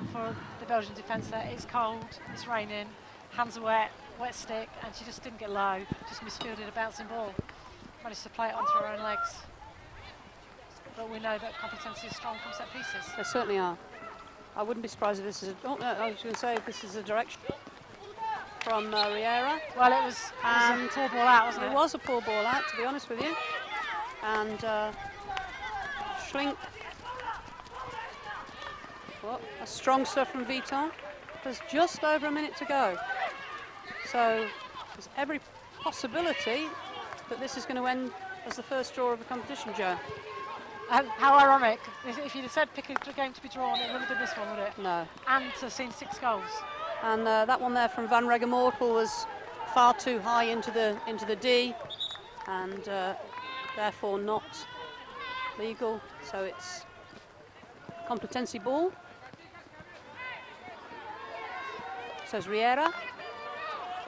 [SPEAKER 2] the Belgian defence there. It's cold, it's raining, hands are wet stick, and she just didn't get low, just misfielded a bouncing ball. Managed to play it onto her own legs. But we know that Complutense is strong from set pieces.
[SPEAKER 1] They certainly are. I wouldn't be surprised if this is I was going to say if this is a direction from Riera.
[SPEAKER 2] Well, it was a poor ball out, wasn't it?
[SPEAKER 1] It was a poor ball out, to be honest with you. And Schlink. Well, a strong serve from Vuitton. There's just over a minute to go. So there's every possibility that this is going to end as the first draw of the competition, Joe.
[SPEAKER 2] How ironic. If you'd have said pick a game to be drawn, it wouldn't have been this one, would it?
[SPEAKER 1] No.
[SPEAKER 2] And to have seen 6 goals.
[SPEAKER 1] And that one there from Van Regemortel was far too high into the D, and therefore not legal. So it's Complutense ball. Says Riera.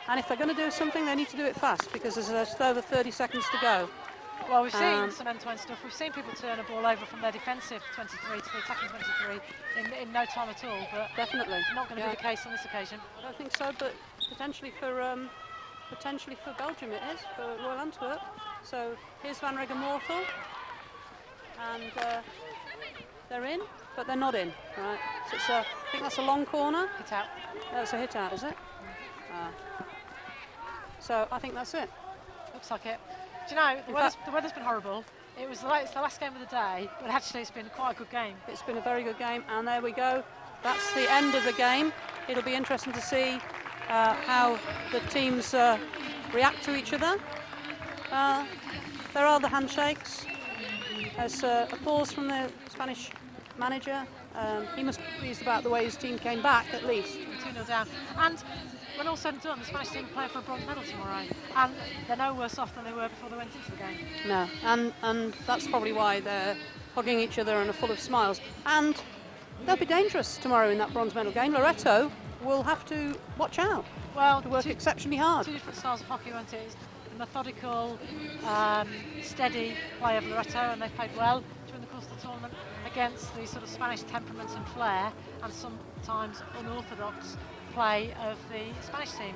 [SPEAKER 1] And if they're going to do something, they need to do it fast because there's just over 30 seconds to go.
[SPEAKER 2] Well, we've seen some end-to-end stuff. We've seen people turn a ball over from their defensive 23 to the attacking 23 in no time at all. But
[SPEAKER 1] definitely
[SPEAKER 2] not going to be the case on this occasion.
[SPEAKER 1] I don't think so, but potentially for Belgium it is, for Royal Antwerp. So here's Van Regemortel, and they're in, but they're not in. Right. So it's I think that's a long corner.
[SPEAKER 2] Hit out.
[SPEAKER 1] That's a hit out, is it? So I think that's it.
[SPEAKER 2] Looks like it. Do you know, the weather's been horrible. It's the last game of the day, but actually it's been quite a good game.
[SPEAKER 1] It's been a very good game, and there we go. That's the end of the game. It'll be interesting to see how the teams react to each other. There are the handshakes. There's applause from the Spanish manager. He must be pleased about the way his team came back, at least.
[SPEAKER 2] 2-0 down. And when all said and done, the Spanish team play for a bronze medal tomorrow, and they're no worse off than they were before they went into the game.
[SPEAKER 1] No, and that's probably why they're hugging each other and are full of smiles. And they'll be dangerous tomorrow in that bronze medal game. Loreto will have to watch out.
[SPEAKER 2] Well,
[SPEAKER 1] to work exceptionally hard.
[SPEAKER 2] 2 different styles of hockey, weren't it? It's the methodical, steady play of Loreto, and they've played well during the course of the tournament against the sort of Spanish temperament and flair, and sometimes unorthodox play of the Spanish team.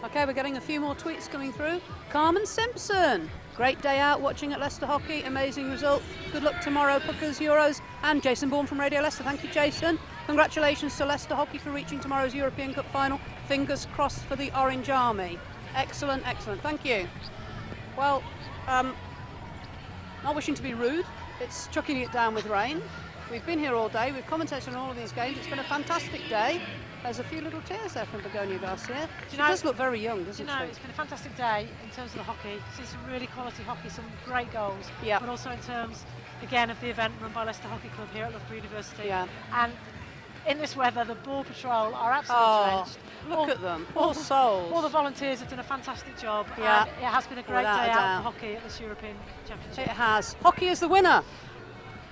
[SPEAKER 1] Okay, we're getting a few more tweets coming through. Carmen Simpson, great day out watching at Leicester Hockey, amazing result. Good luck tomorrow, Puckers, Euros. And Jason Bourne from Radio Leicester, thank you, Jason. Congratulations to Leicester Hockey for reaching tomorrow's European Cup final. Fingers crossed for the Orange Army. Excellent, excellent, thank you. Well, not wishing to be rude, it's chucking it down with rain. We've been here all day, we've commentated on all of these games. It's been a fantastic day. There's a few little tears there from Begonia Garcia. She does look very young, doesn't she?
[SPEAKER 2] It's been a fantastic day in terms of the hockey. See some really quality hockey, some great goals.
[SPEAKER 1] Yeah.
[SPEAKER 2] But also in terms, again, of the event run by Leicester Hockey Club here at Loughborough University.
[SPEAKER 1] Yeah.
[SPEAKER 2] And in this weather, the ball patrol are absolutely drenched.
[SPEAKER 1] Look at them, poor souls.
[SPEAKER 2] All the volunteers have done a fantastic job.
[SPEAKER 1] Yeah.
[SPEAKER 2] And it has been a great day out for hockey at this European Championship.
[SPEAKER 1] It has. Hockey is the winner.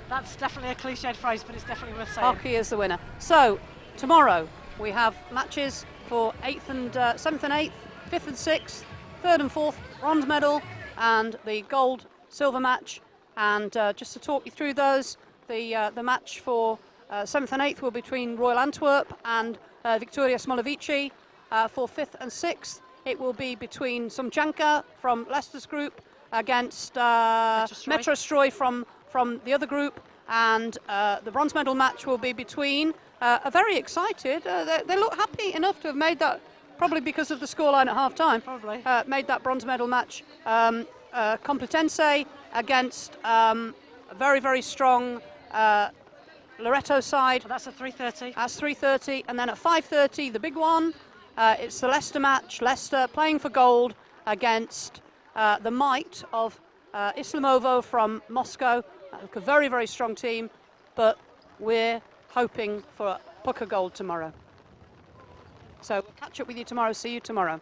[SPEAKER 2] That's definitely a cliched phrase, but it's definitely worth saying.
[SPEAKER 1] Hockey is the winner. So, tomorrow we have matches for 7th and 8th, 5th and 6th, 3rd and 4th, bronze medal, and the gold silver match. And just to talk you through those, the match for 7th and 8th will be between Royal Antwerp and Victoria Smolovici. For 5th and 6th, it will be between Sumchanka from Leicester's group against Metrostroy from the other group, and the bronze medal match will be between are very excited. They look happy enough to have made that, probably because of the scoreline at half-time.
[SPEAKER 2] Probably.
[SPEAKER 1] Made that bronze medal match. Complutense against a very, very strong Loreto side.
[SPEAKER 2] Well, that's at 3:30.
[SPEAKER 1] That's 3:30, and then at 5:30, the big one. It's the Leicester match. Leicester playing for gold against the might of Islamovo from Moscow. A very, very strong team, but we're hoping for hooker gold tomorrow. So we'll catch up with you tomorrow. See you tomorrow.